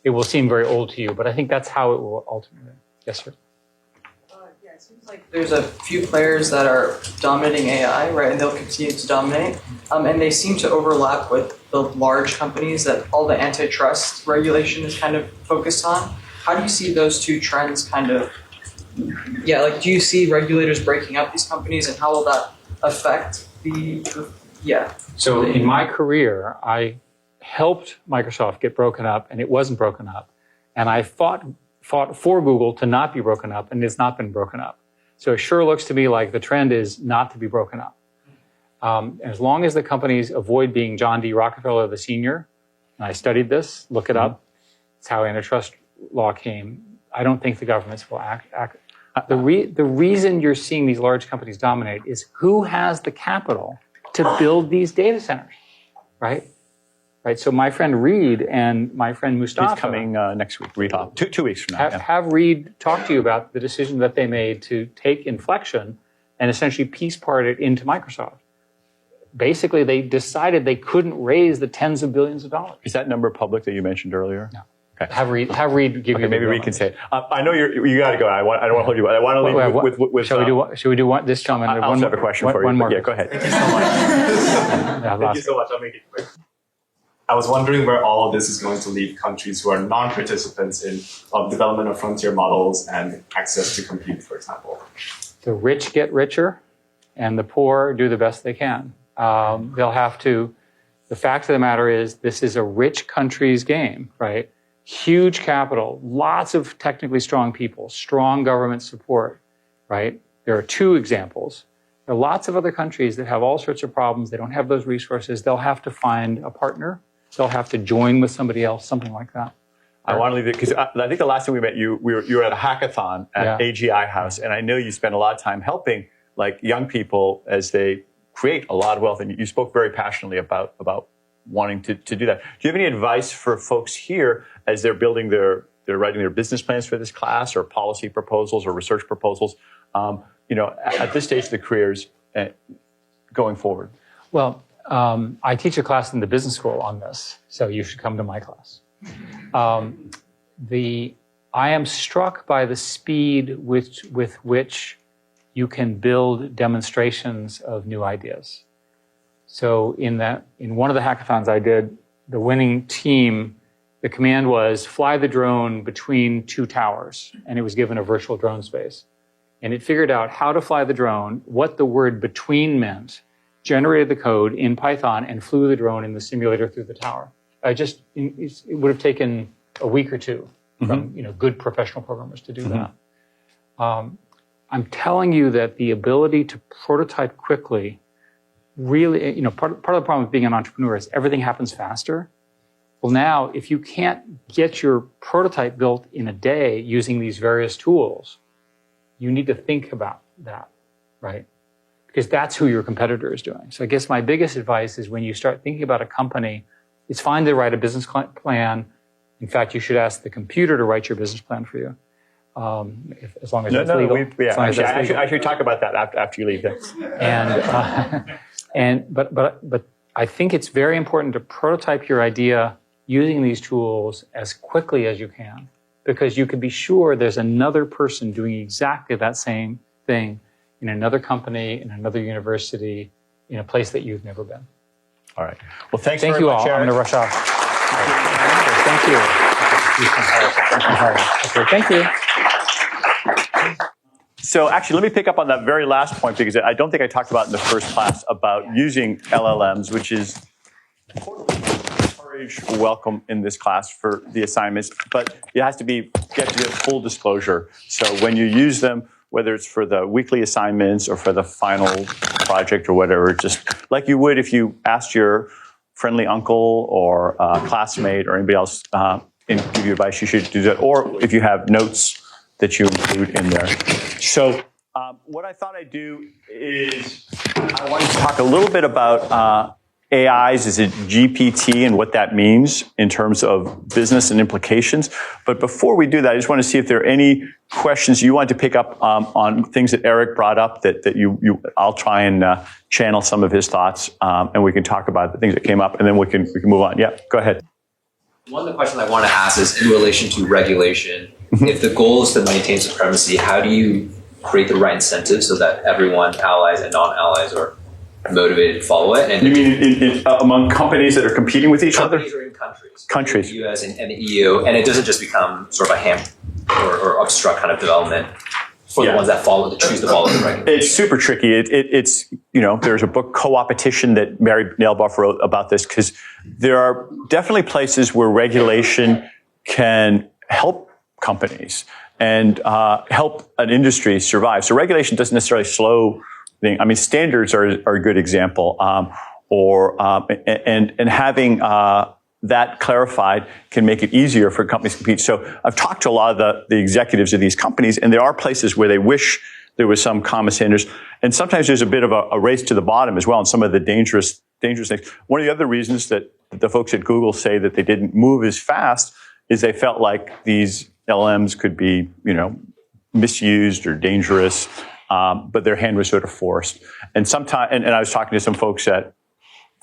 It will seem very old to you, but I think that's how it will ultimately. Yes, sir. Yeah, it seems like there's a few players that are dominating AI, right, and they'll continue to dominate, and they seem to overlap with the large companies that all the antitrust regulation is kind of focused on. How do you see those two trends kind of, do you see regulators breaking up these companies, and how will that affect So in my career, I helped Microsoft get broken up, and it wasn't broken up. And I fought for Google to not be broken up, and it's not been broken up. So it sure looks to me like the trend is not to be broken up. As long as the companies avoid being John D. Rockefeller the senior, and I studied this, look it up, it's how antitrust law came, I don't think the governments will act. The reason you're seeing these large companies dominate is who has the capital to build these data centers, right? Right. So my friend Reed and my friend Mustafa. He's coming next week. Reed, 2 weeks from now. Have Reed talk to you about the decision that they made to take Inflection and essentially piece part it into Microsoft. Basically, they decided they couldn't raise the tens of billions of dollars. Is that number public that you mentioned earlier? No. Okay. Have Reed give you. Maybe Reed can say it. I know you got to go. I don't want to hold you. I want to leave with. Should we do one? This gentleman. I also have a question for you. One more. Yeah, go ahead. Thank you so much. Thank you so much. I'll make it quick. I was wondering where all of this is going to leave countries who are non-participants in development of frontier models and access to compute, for example. The rich get richer, and the poor do the best they can. They'll have to. The fact of the matter is, this is a rich country's game, right? Huge capital, lots of technically strong people, strong government support, right? There are 2 examples. There are lots of other countries that have all sorts of problems. They don't have those resources. They'll have to find a partner. They'll have to join with somebody else, something like that. I want to leave it because I think the last time we met you were at a hackathon at AGI House, and I know you spend a lot of time helping like young people as they create a lot of wealth, and you spoke very passionately about wanting to do that. Do you have any advice for folks here as they're writing their business plans for this class, or policy proposals or research proposals? At this stage of the careers going forward. Well, I teach a class in the business school on this, so you should come to my class. I am struck by the speed with which you can build demonstrations of new ideas. So in one of the hackathons I did, the winning team, the command was fly the drone between 2 towers, and it was given a virtual drone space. And it figured out how to fly the drone, what the word between meant, generated the code in Python, and flew the drone in the simulator through the tower. It would have taken a week or 2 from good professional programmers to do that. I'm telling you that the ability to prototype quickly really, part of the problem with being an entrepreneur is everything happens faster. Well, now, if you can't get your prototype built in a day using these various tools, you need to think about that, right? Because that's who your competitor is doing. So I guess my biggest advice is when you start thinking about a company, it's fine to write a business plan. In fact, you should ask the computer to write your business plan for you, as long as that's legal. I should talk about that after you leave. But I think it's very important to prototype your idea using these tools as quickly as you can, because you can be sure there's another person doing exactly that same thing in another company, in another university, in a place that you've never been. All right. Well, thank you all. I'm going to rush off. Thank you. Okay, thank you. So actually, let me pick up on that very last point, because I don't think I talked about in the first class about using LLMs, which is encouraged, welcome in this class for the assignments, but it has to get to full disclosure. So when you use them, whether it's for the weekly assignments or for the final project or whatever, just like you would if you asked your friendly uncle or classmate or anybody else and give you advice, you should do that. Or if you have notes that you include in there. So what I thought I'd do is I wanted to talk a little bit about AIs as a GPT and what that means in terms of business and implications. But before we do that, I just want to see if there are any questions you want to pick up on things that Eric brought up that I'll try and channel some of his thoughts and we can talk about the things that came up and then we can move on. Yeah, go ahead. One of the questions I want to ask is in relation to regulation. If the goal is to maintain supremacy, how do you create the right incentives so that everyone, allies and non-allies, are motivated to follow it? And you mean among companies that are competing with each other? Companies or in countries. Countries. The US and the EU, and it doesn't just become sort of a ham or obstruct kind of development for the ones that choose to follow the regulation. It's super tricky. It's there's a book, Co-opetition, that Mary Nailbuff wrote about this, because there are definitely places where regulation can help companies and help an industry survive. So regulation doesn't necessarily slow things. I mean, standards are a good example, and having that clarified can make it easier for companies to compete. So I've talked to a lot of the executives of these companies, and there are places where they wish there was some common standards. And sometimes there's a bit of a race to the bottom as well, and some of the dangerous things. One of the other reasons that the folks at Google say that they didn't move as fast is they felt like these LMs could be, misused or dangerous, but their hand was sort of forced. And sometimes, and I was talking to some folks at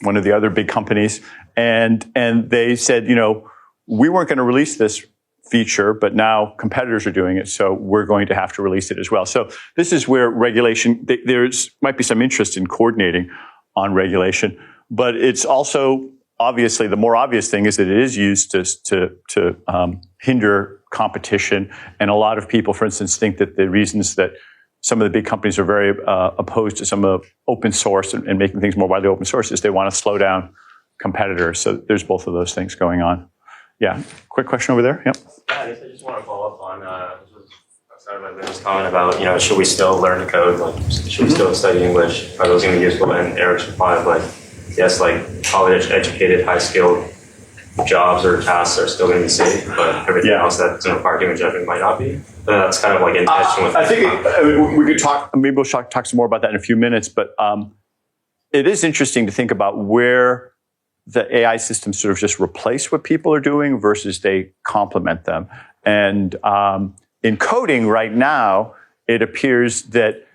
one of the other big companies, and they said, we weren't going to release this feature, but now competitors are doing it, so we're going to have to release it as well. So this is where regulation, there's might be some interest in coordinating on regulation, but it's also obviously the more obvious thing is that it is used to hinder competition. And a lot of people, for instance, think that the reasons that some of the big companies are very opposed to some of open source and making things more widely open source is they want to slow down competitors. So there's both of those things going on. Yeah, quick question over there. Yep. Yeah, I guess I just want to follow up on Lynn's comment about, should we still learn to code? Like, should we still study English? Are those going to be useful? And Eric's reply of yes, college-educated, high-skilled jobs or tasks are still going to be safe, but everything else that's in require human judgment might not be. That's kind of in tension with. I think we could talk. Maybe we'll talk some more about that in a few minutes. But it is interesting to think about where the AI systems sort of just replace what people are doing versus they complement them. And in coding right now, it appears that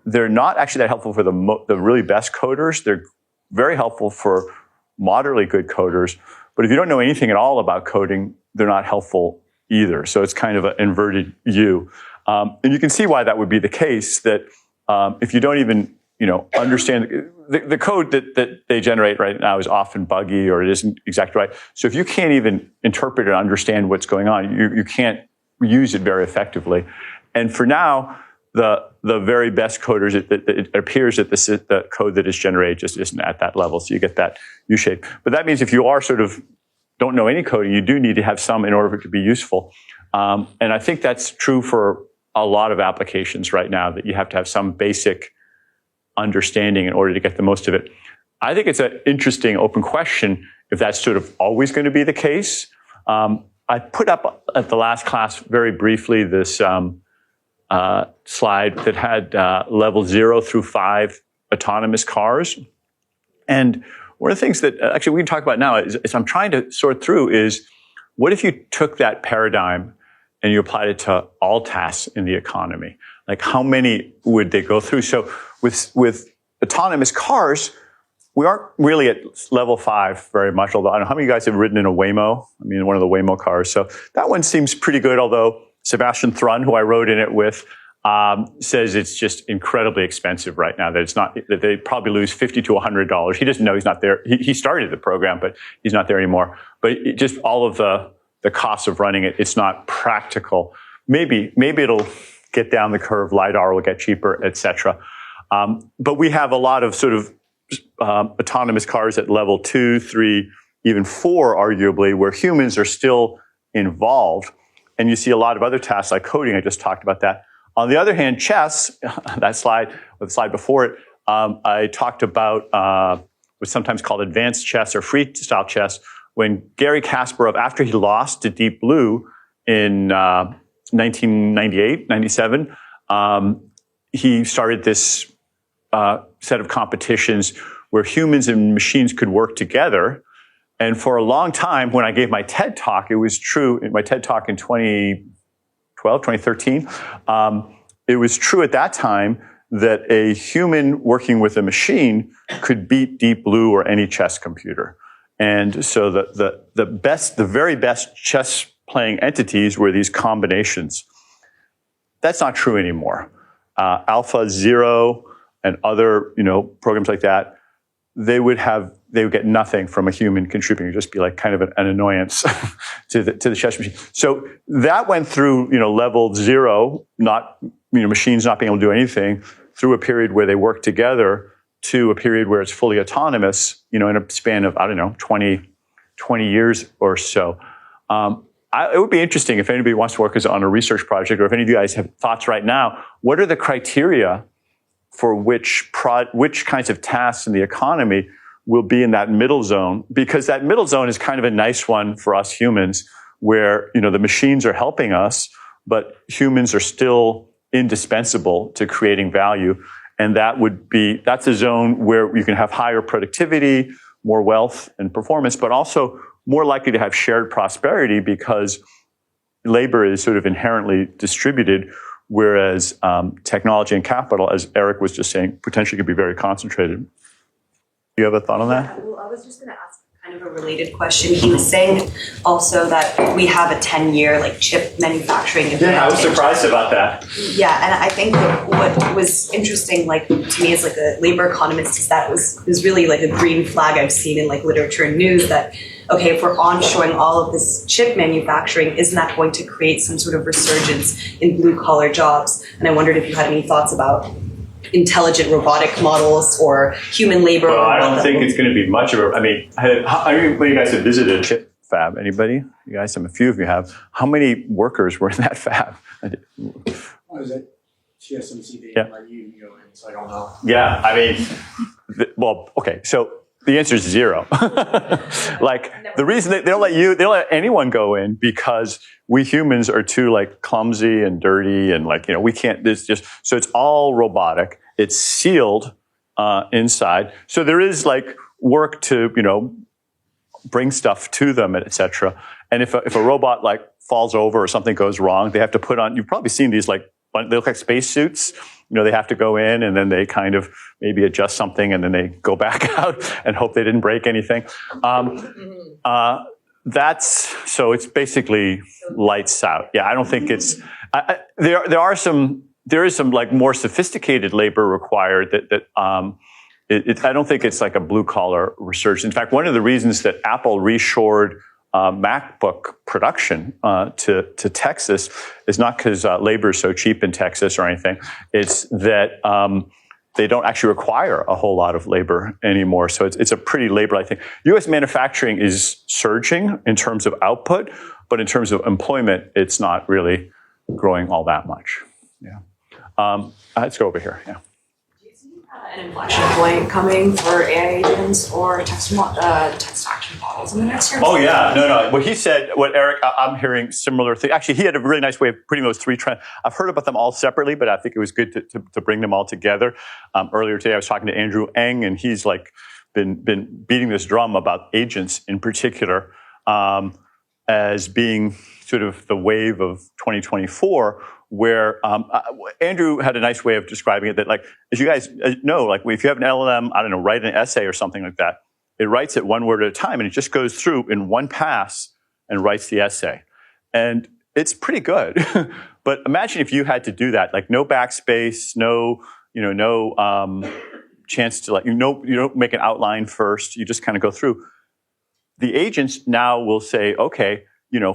they're not actually that helpful for the really best coders. They're very helpful for moderately good coders. But if you don't know anything at all about coding, they're not helpful either. So it's kind of an inverted U. And you can see why that would be the case, that if you don't even understand the code that they generate right now is often buggy or it isn't exactly right. So if you can't even interpret and understand what's going on, you can't use it very effectively. And for now, the very best coders, it appears that the code that is generated just isn't at that level. So you get that U-shape. But that means if you are sort of don't know any coding, you do need to have some in order for it to be useful. And I think that's true for a lot of applications right now, that you have to have some basic understanding in order to get the most of it. I think it's an interesting open question if that's sort of always going to be the case. I put up at the last class very briefly this slide that had level 0 through 5 autonomous cars. And one of the things that actually we can talk about now is I'm trying to sort through is, what if you took that paradigm and you applied it to all tasks in the economy? Like, how many would they go through? So with autonomous cars, we aren't really at level 5 very much, although I don't know how many of you guys have ridden in a Waymo. I mean, one of the Waymo cars. So that one seems pretty good, although Sebastian Thrun, who I rode in it with, says it's just incredibly expensive right now, that it's not, that they probably lose $50 to $100. He doesn't know, he's not there. He started the program, but he's not there anymore. But just all of the costs of running it, it's not practical. Maybe it'll get down the curve, LiDAR will get cheaper, et cetera. But we have a lot of sort of autonomous cars at level 2, 3, even 4, arguably, where humans are still involved. And you see a lot of other tasks like coding. I just talked about that. On the other hand, chess, that slide, or the slide before it, I talked about what's sometimes called advanced chess or freestyle chess. When Garry Kasparov, after he lost to Deep Blue in 1998, 97, he started this set of competitions where humans and machines could work together. And for a long time, when I gave my TED Talk, it was true, in my TED Talk in 2013, it was true at that time that a human working with a machine could beat Deep Blue or any chess computer. And so the very best chess playing entities were these combinations. That's not true anymore. AlphaZero and other, programs like that, they would get nothing from a human contributing. It'd just be like kind of an annoyance to the chess machine. So that went through, level 0, machines not being able to do anything, through a period where they work together, to a period where it's fully autonomous, in a span of, 20 years or so. It would be interesting if anybody wants to work on a research project, or if any of you guys have thoughts right now, what are the criteria for which kinds of tasks in the economy will be in that middle zone? Because that middle zone is kind of a nice one for us humans, where, the machines are helping us, but humans are still indispensable to creating value. And that's a zone where you can have higher productivity, more wealth and performance, but also more likely to have shared prosperity, because labor is sort of inherently distributed, whereas technology and capital, as Eric was just saying, potentially could be very concentrated. Do you have a thought on that? Yeah, well, I was just going to ask kind of a related question. He was saying also that we have a 10-year chip manufacturing advantage. Yeah, I was surprised about that. Yeah, and I think what was interesting, to me as a labor economist, is that was really a green flag I've seen in literature and news, that okay, if we're onshoring all of this chip manufacturing, isn't that going to create some sort of resurgence in blue-collar jobs? And I wondered if you had any thoughts about intelligent robotic models or human labor. Well, I don't think it's going to be much of a, how many of you guys have visited a chip fab? Anybody? You guys, a few of you have. How many workers were in that fab? I was at TSMC, they let you go in, so I don't know. Yeah, okay, so the answer is 0. The reason they don't let anyone go in, because we humans are too clumsy and dirty, and we can't, so it's all robotic. It's sealed inside. So there is work to, bring stuff to them, et cetera. And if a robot falls over or something goes wrong, they have to put on, you've probably seen these they look like spacesuits. They have to go in, and then they kind of maybe adjust something, and then they go back out and hope they didn't break anything. So it's basically lights out. Yeah, I don't think it's, there is some more sophisticated labor required I don't think it's a blue collar research. In fact, one of the reasons that Apple reshored MacBook production to Texas is not because labor is so cheap in Texas or anything. It's that they don't actually require a whole lot of labor anymore. So it's a pretty labor, I think. U.S. manufacturing is surging in terms of output, but in terms of employment, it's not really growing all that much. Yeah. Let's go over here. Yeah. An inflection point coming for AI agents or text action models in the next year? Oh yeah, no. What he said, Eric, I'm hearing similar thing. Actually, he had a really nice way of putting those 3 trends. I've heard about them all separately, but I think it was good to bring them all together. Earlier today, I was talking to Andrew Ng, and he's been beating this drum about agents in particular as being sort of the wave of 2024, where Andrew had a nice way of describing it that, like, as you guys know, like if you have an LLM, I don't know, write an essay or something like that, it writes it one word at a time, and it just goes through in one pass and writes the essay. And it's pretty good. But imagine if you had to do that, like no backspace, no chance to, like, you don't make an outline first, you just kind of go through. The agents now will say, okay,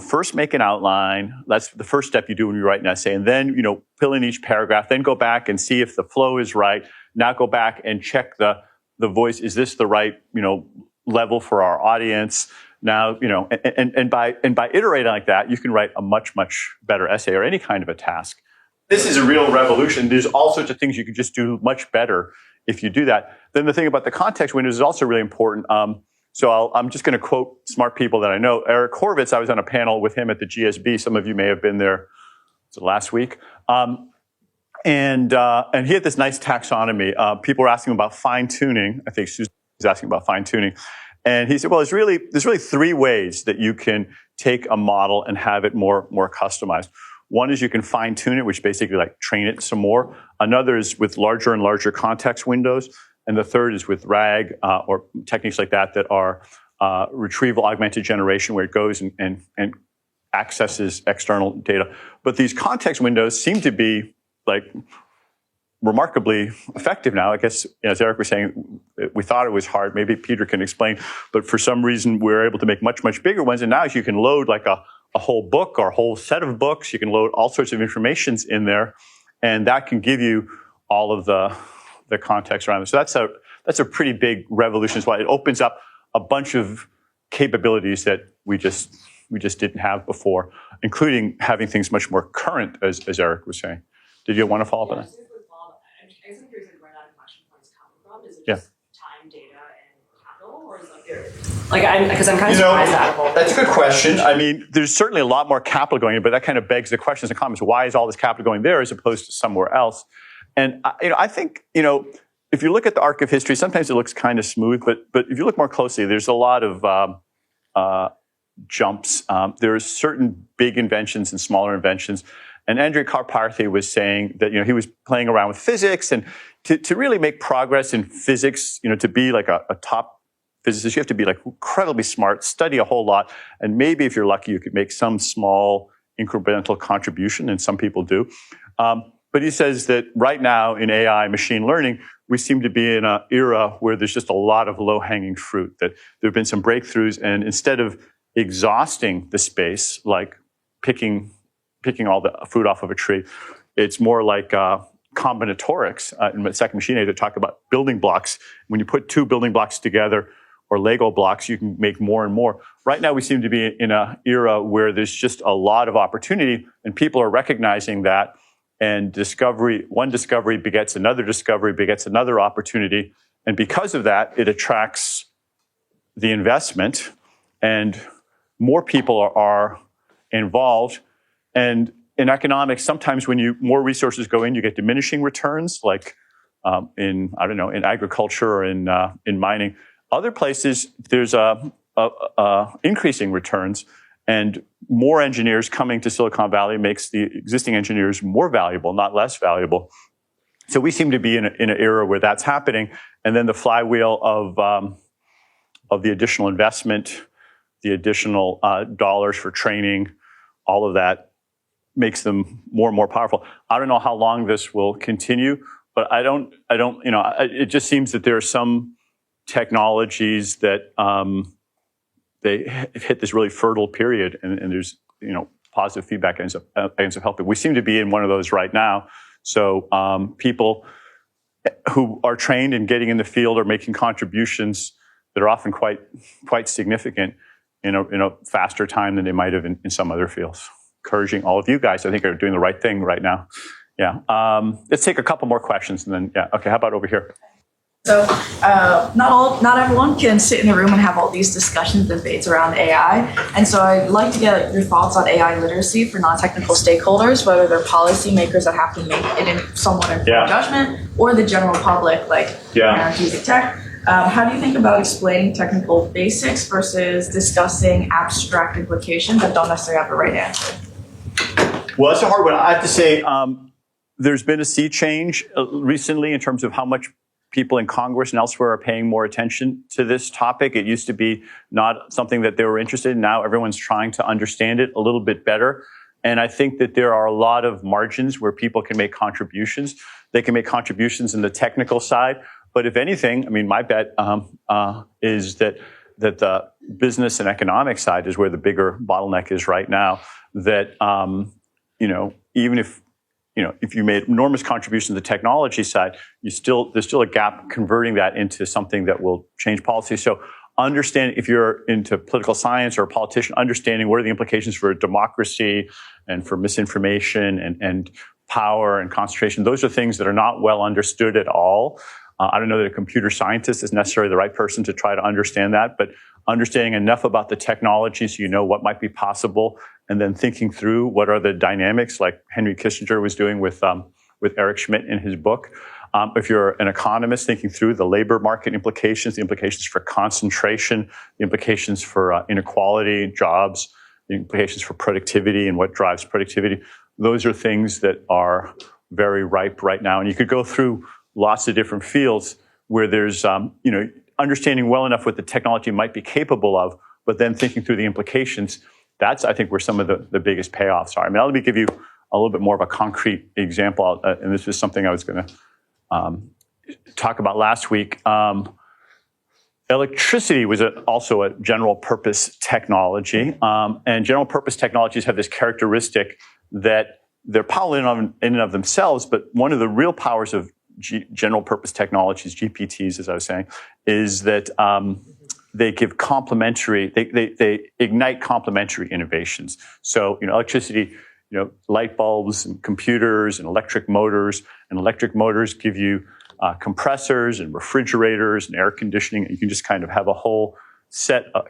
first make an outline. That's the first step you do when you write an essay. And then, fill in each paragraph, then go back and see if the flow is right. Now go back and check the voice. Is this the right, level for our audience? Now, and by iterating like that, you can write a much, much better essay or any kind of a task. This is a real revolution. There's all sorts of things you can just do much better if you do that. Then the thing about the context windows is also really important. So I'm just going to quote smart people that I know. Eric Horvitz, I was on a panel with him at the GSB. Some of you may have been there last week. And he had this nice taxonomy. People were asking about fine tuning. I think Susan was asking about fine tuning. And he said, well, there's really three ways that you can take a model and have it more customized. One is you can fine tune it, which basically like train it some more. Another is with larger and larger context windows. And the third is with RAG or techniques like that are retrieval augmented generation, where it goes and accesses external data. But these context windows seem to be like remarkably effective now. I guess, as Eric was saying, we thought it was hard. Maybe Peter can explain. But for some reason, we're able to make much, much bigger ones. And now you can load like a whole book or a whole set of books. You can load all sorts of information in there. And that can give you all of the context around it. So that's a pretty big revolution. It's why it opens up a bunch of capabilities that we just didn't have before, including having things much more current, as Eric was saying. Did you want to follow up on that? Yeah. Time, data, and capital, or is because I'm kind of surprised at all. That's a good question. I mean, there's certainly a lot more capital going in, but that kind of begs the questions and comments. Why is all this capital going there as opposed to somewhere else? And I think, if you look at the arc of history, sometimes it looks kind of smooth, but if you look more closely, there's a lot of jumps. There's certain big inventions and smaller inventions. And Andrej Karpathy was saying that, he was playing around with physics, and to really make progress in physics, to be like a top physicist, you have to be like incredibly smart, study a whole lot, and maybe if you're lucky, you could make some small incremental contribution, and some people do. But he says that right now in AI machine learning, we seem to be in an era where there's just a lot of low-hanging fruit, that there have been some breakthroughs, and instead of exhausting the space, like picking all the fruit off of a tree, it's more like combinatorics. In the second machine age, they talk about building blocks. When you put two building blocks together, or Lego blocks, you can make more and more. Right now, we seem to be in an era where there's just a lot of opportunity, and people are recognizing that. And one discovery begets another opportunity. And because of that, it attracts the investment, and more people are involved. And in economics, sometimes when more resources go in, you get diminishing returns, like in agriculture or in mining. Other places, there's increasing returns, and more engineers coming to Silicon Valley makes the existing engineers more valuable, not less valuable. So we seem to be in an era where that's happening, and then the flywheel of the additional investment, the additional dollars for training, all of that makes them more and more powerful. I don't know how long this will continue, but it just seems that there are some technologies that they hit this really fertile period, and there's positive feedback ends up helping. We seem to be in one of those right now. So people who are trained in getting in the field are making contributions that are often quite significant in a faster time than they might have in some other fields. Encouraging all of you guys, I think, are doing the right thing right now. Yeah. Let's take a couple more questions, and then okay. How about over here? So not everyone can sit in the room and have all these discussions, debates around AI. And so I'd like to get your thoughts on AI literacy for non-technical stakeholders, whether they're policymakers that have to make it in somewhat informed judgment, or the general public, like using tech. How do you think about explaining technical basics versus discussing abstract implications that don't necessarily have the right answer? Well, that's a hard one. I have to say, there's been a sea change recently in terms of how much people in Congress and elsewhere are paying more attention to this topic. It used to be not something that they were interested in. Now everyone's trying to understand it a little bit better. And I think that there are a lot of margins where people can make contributions. They can make contributions in the technical side. But if anything, I mean, my bet is that the business and economic side is where the bigger bottleneck is right now. That, even if you made enormous contributions to the technology side, there's still a gap converting that into something that will change policy. So understand, if you're into political science or a politician, understanding what are the implications for democracy and for misinformation and power and concentration. Those are things that are not well understood at all. I don't know that a computer scientist is necessarily the right person to try to understand that, but understanding enough about the technology so you know what might be possible, and then thinking through what are the dynamics, like Henry Kissinger was doing with Eric Schmidt in his book. If you're an economist, thinking through the labor market implications, the implications for concentration, the implications for inequality, jobs, the implications for productivity and what drives productivity. Those are things that are very ripe right now. And you could go through lots of different fields where there's, understanding well enough what the technology might be capable of, but then thinking through the implications. That's, I think, where some of the biggest payoffs are. I mean, let me give you a little bit more of a concrete example, and this was something I was going to talk about last week. Electricity was also a general purpose technology, and general purpose technologies have this characteristic that they're powerful in and of themselves, but one of the real powers of general purpose technologies, GPTs, as I was saying, is that they give complementary, they ignite complementary innovations. So, electricity, light bulbs and computers and electric motors give you compressors and refrigerators and air conditioning. You can just kind of have a whole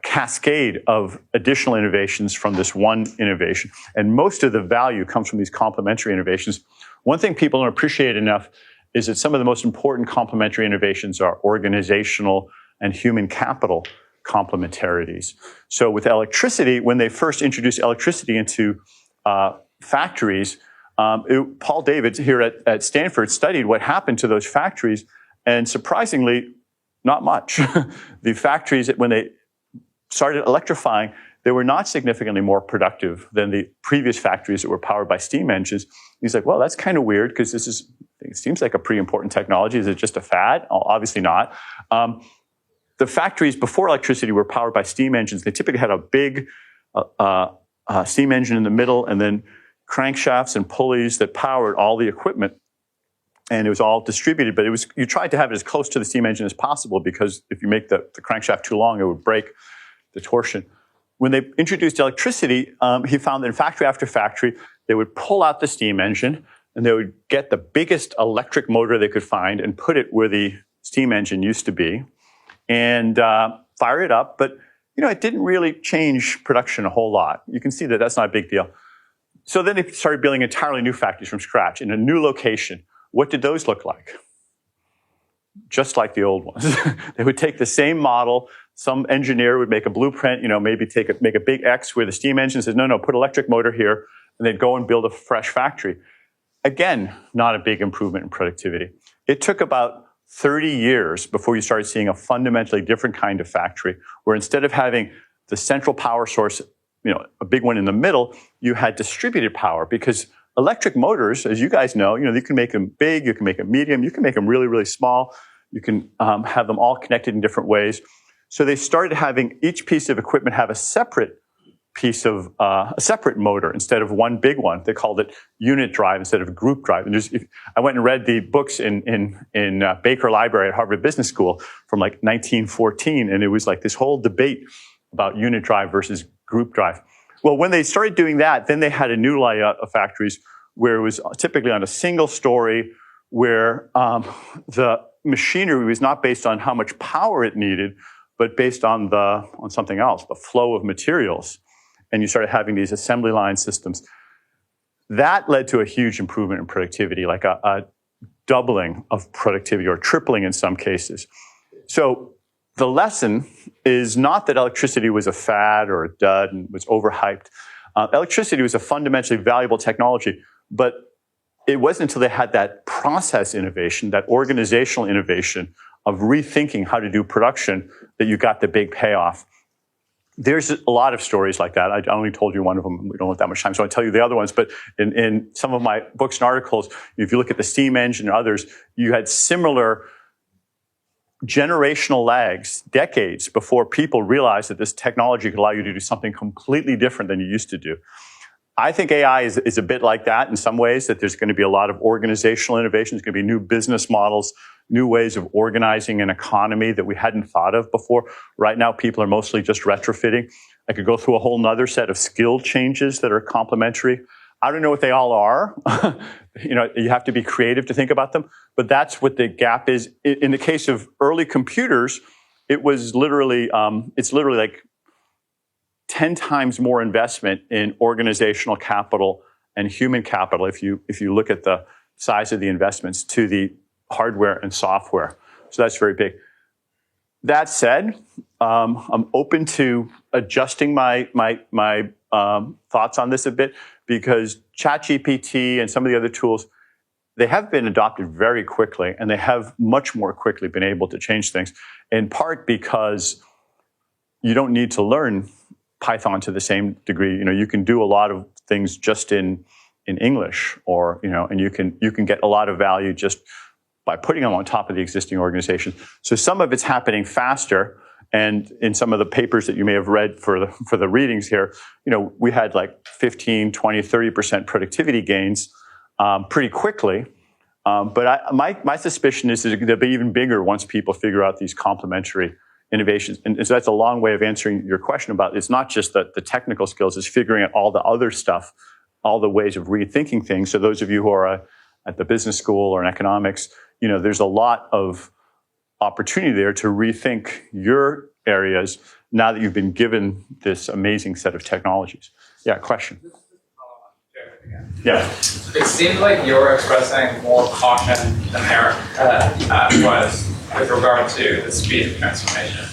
cascade of additional innovations from this one innovation. And most of the value comes from these complementary innovations. One thing people don't appreciate enough is that some of the most important complementary innovations are organizational and human capital complementarities. So with electricity, when they first introduced electricity into factories, Paul David here at Stanford studied what happened to those factories, and surprisingly, not much. The factories, when they started electrifying, they were not significantly more productive than the previous factories that were powered by steam engines. He's like, well, that's kind of weird because it seems like a pretty important technology. Is it just a fad? Oh, obviously not. The factories before electricity were powered by steam engines. They typically had a big steam engine in the middle and then crankshafts and pulleys that powered all the equipment. And it was all distributed, but you tried to have it as close to the steam engine as possible because if you make the crankshaft too long, it would break the torsion. When they introduced electricity, he found that in factory after factory, they would pull out the steam engine and they would get the biggest electric motor they could find and put it where the steam engine used to be and fire it up. But, it didn't really change production a whole lot. You can see that that's not a big deal. So then they started building entirely new factories from scratch in a new location. What did those look like? Just like the old ones. They would take the same model. Some engineer would make a blueprint, maybe make a big X where the steam engine says, no, put electric motor here, and they'd go and build a fresh factory. Again, not a big improvement in productivity. It took about 30 years before you started seeing a fundamentally different kind of factory, where instead of having the central power source, a big one in the middle, you had distributed power because electric motors, as you guys know, you can make them big, you can make them medium, you can make them really, really small. You can have them all connected in different ways. So they started having each piece of equipment have a separate motor instead of one big one. They called it unit drive instead of group drive. And I went and read the books in Baker Library at Harvard Business School from like 1914, and it was like this whole debate about unit drive versus group drive. Well, when they started doing that, then they had a new layout of factories where it was typically on a single story, where the machinery was not based on how much power it needed, but based on something else, the flow of materials. And you started having these assembly line systems. That led to a huge improvement in productivity, like a doubling of productivity or tripling in some cases. So the lesson is not that electricity was a fad or a dud and was overhyped. Electricity was a fundamentally valuable technology, but it wasn't until they had that process innovation, that organizational innovation of rethinking how to do production, that you got the big payoff. There's a lot of stories like that. I only told you one of them. We don't have that much time, so I'll tell you the other ones. But in some of my books and articles, if you look at the steam engine and others, you had similar generational lags, decades before people realized that this technology could allow you to do something completely different than you used to do. I think AI is a bit like that in some ways, that there's going to be a lot of organizational innovation. There's going to be new business models, new ways of organizing an economy that we hadn't thought of before. Right now, people are mostly just retrofitting. I could go through a whole nother set of skill changes that are complementary. I don't know what they all are. You have to be creative to think about them, but that's what the gap is. In the case of early computers, it was literally, it's literally like 10 times more investment in organizational capital and human capital if you look at the size of the investments to the hardware and software. So that's very big. That said, I'm open to adjusting my thoughts on this a bit, because ChatGPT and some of the other tools, they have been adopted very quickly, and they have much more quickly been able to change things, in part because you don't need to learn Python to the same degree. You can do a lot of things just in English, or, and you can get a lot of value just by putting them on top of the existing organization. So some of it's happening faster. And in some of the papers that you may have read for the readings here, we had like 15, 20, 30% productivity gains pretty quickly. But my suspicion is that they'll be even bigger once people figure out these complementary innovations. And so that's a long way of answering your question about, it's not just the technical skills, it's figuring out all the other stuff, all the ways of rethinking things. So those of you who are at the business school or in economics, there's a lot of opportunity there to rethink your areas now that you've been given this amazing set of technologies. Yeah, question. Yeah. It seems like you're expressing more caution than Eric was with regard to the speed of transformation.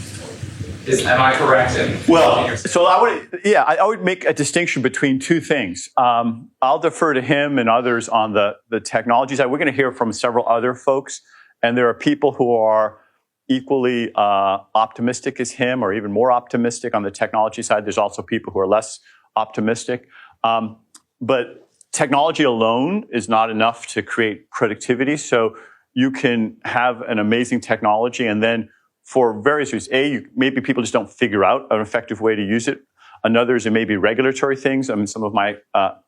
Am I correct in? Well, so I would make a distinction between two things. I'll defer to him and others on the technology side. We're going to hear from several other folks, and there are people who are equally optimistic as him, or even more optimistic on the technology side. There's also people who are less optimistic. But technology alone is not enough to create productivity. So you can have an amazing technology, and then for various reasons, maybe people just don't figure out an effective way to use it. Another is it may be regulatory things. I mean, some of my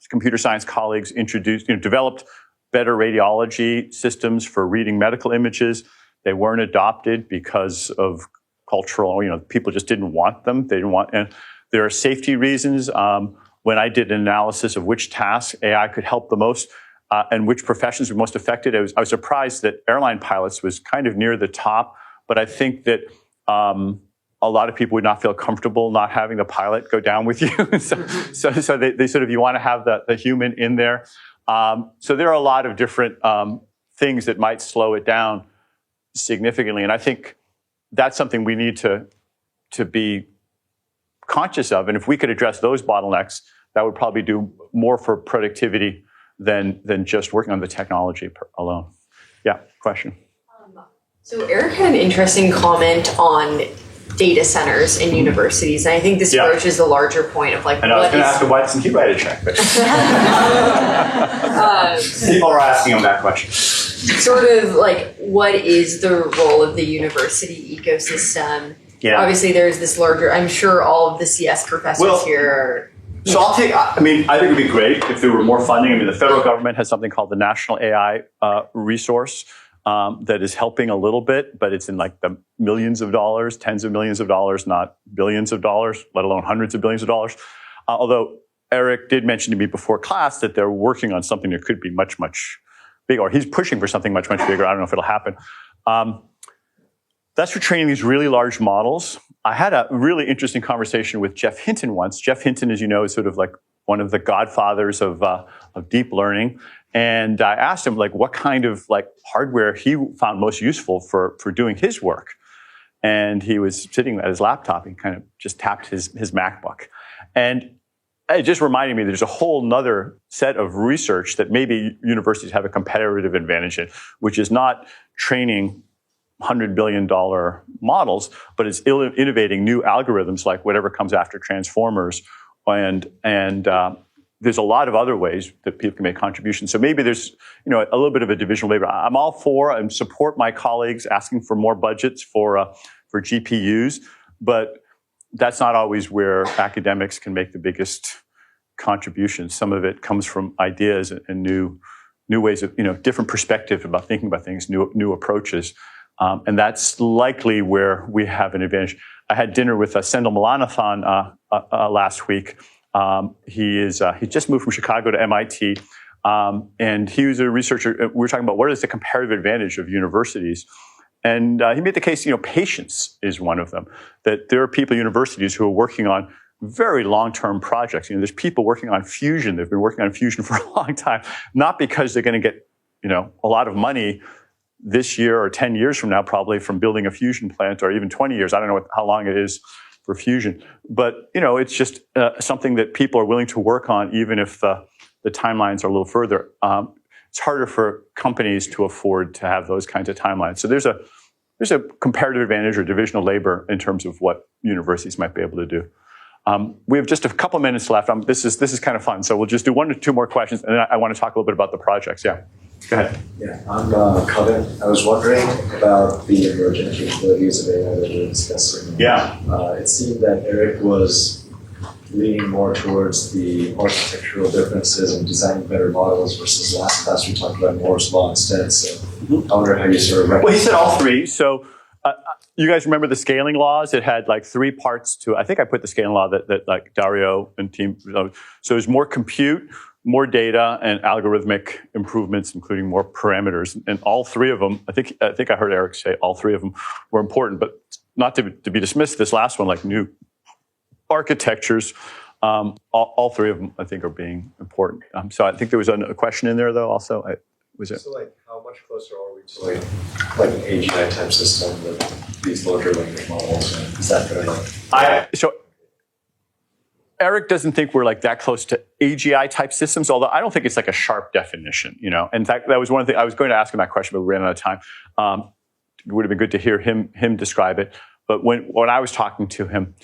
computer science colleagues developed better radiology systems for reading medical images. They weren't adopted because of cultural, people just didn't want them. They didn't want, and there are safety reasons. When I did an analysis of which tasks AI could help the most and which professions were most affected, I was surprised that airline pilots was kind of near the top. But I think that a lot of people would not feel comfortable not having the pilot go down with you. so they sort of, you want to have the human in there. So there are a lot of different things that might slow it down significantly. And I think that's something we need to be conscious of. And if we could address those bottlenecks, that would probably do more for productivity than just working on the technology alone. Yeah, question. So Eric had an interesting comment on data centers in universities, and I think this approaches the larger point of like. And I was going to ask him why doesn't he write a check? But people are asking him that question. Sort of like, what is the role of the university ecosystem? Yeah. Obviously, there's this larger. I'm sure all of the CS professors here are. So I think it'd be great if there were more funding. I mean, the federal government has something called the National AI Resource. That is helping a little bit, but it's in like the millions of dollars, tens of millions of dollars, not billions of dollars, let alone hundreds of billions of dollars. Although Eric did mention to me before class that they're working on something that could be much, much bigger, or he's pushing for something much, much bigger. I don't know if it'll happen. That's for training these really large models. I had a really interesting conversation with Jeff Hinton once. Jeff Hinton, as you know, is sort of like one of the godfathers of deep learning. And I asked him what kind of hardware he found most useful for doing his work. And he was sitting at his laptop and kind of just tapped his MacBook. And it just reminded me there's a whole nother set of research that maybe universities have a competitive advantage in, which is not training $100 billion models, but it's innovating new algorithms like whatever comes after transformers. And there's a lot of other ways that people can make contributions. So maybe there's a little bit of a division of labor. I'm all for and support my colleagues asking for more budgets for GPUs, but that's not always where academics can make the biggest contributions. Some of it comes from ideas and new ways of, different perspective about thinking about things, new approaches. And that's likely where we have an advantage. I had dinner with Sendhil Mullainathan last week. He just moved from Chicago to MIT. And he was a researcher. We were talking about what is the comparative advantage of universities. And he made the case, patience is one of them, that there are people at universities who are working on very long-term projects. There's people working on fusion. They've been working on fusion for a long time, not because they're going to get, a lot of money this year or 10 years from now, probably from building a fusion plant, or even 20 years. I don't know how long it is for fusion. But, it's just something that people are willing to work on, even if the timelines are a little further. It's harder for companies to afford to have those kinds of timelines. So there's a comparative advantage or division of labor in terms of what universities might be able to do. We have just a couple minutes left. This is kind of fun. So we'll just do 1 or 2 more questions, and then I want to talk a little bit about the projects. Yeah, go ahead. Yeah, I'm Kevin. I was wondering about the emerging capabilities of AI that we were discussing. Yeah. It seemed that Eric was leaning more towards the architectural differences and designing better models versus last class we talked about Moore's law instead. So I wonder how you sort of Well, he said all three. So you guys remember the scaling laws? It had like 3 parts to it. I think I put the scaling law that like Dario and team. So there's more compute, more data, and algorithmic improvements, including more parameters. And all 3 of them, I think I heard Eric say all 3 of them were important, but not to be dismissed. This last one, like new architectures, all 3 of them, I think, are being important. So I think there was a question in there, though, also. Was it? So, like, how much closer are we to like an AGI type system with these larger language models? And is that going to So Eric doesn't think we're like that close to AGI type systems, although I don't think it's like a sharp definition. In fact, that was one of the I was going to ask him that question, but we ran out of time. It would have been good to hear him describe it. But when I was talking to him,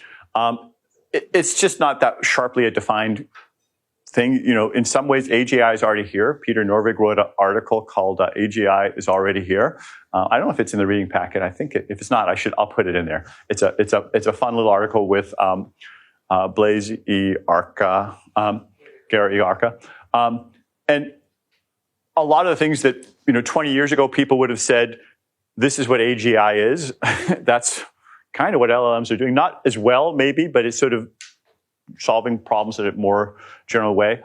it's just not that sharply a defined thing. In some ways, AGI is already here. Peter Norvig wrote an article called "AGI is Already Here." I don't know if it's in the reading packet. I think if it's not, I'll put it in there. It's a fun little article with Blaise E. Arca, Gary E. Arca, and a lot of the things that 20 years ago people would have said, "This is what AGI is." That's kind of what LLMs are doing. Not as well, maybe, but it's sort of solving problems in a more general way.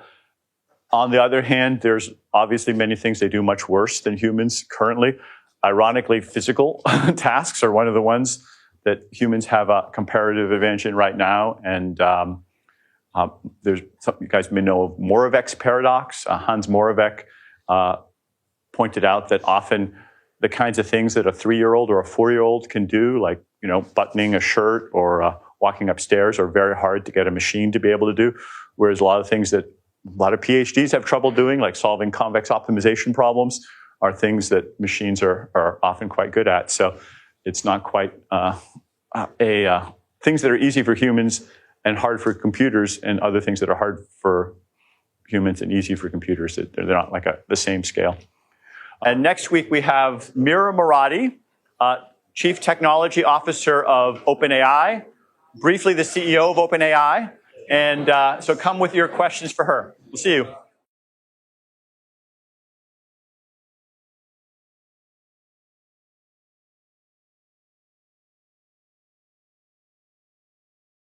On the other hand, there's obviously many things they do much worse than humans currently. Ironically, physical tasks are one of the ones that humans have a comparative advantage in right now. And there's something you guys may know of Moravec's paradox. Hans Moravec pointed out that often the kinds of things that a 3-year-old or a 4-year-old can do, like buttoning a shirt or walking upstairs, are very hard to get a machine to be able to do. Whereas a lot of things that a lot of PhDs have trouble doing, like solving convex optimization problems, are things that machines are often quite good at. So it's not quite things that are easy for humans and hard for computers, and other things that are hard for humans and easy for computers. They're not like the same scale. And next week we have Mira Murati, Chief Technology Officer of OpenAI, briefly the CEO of OpenAI. And so come with your questions for her. We'll see you.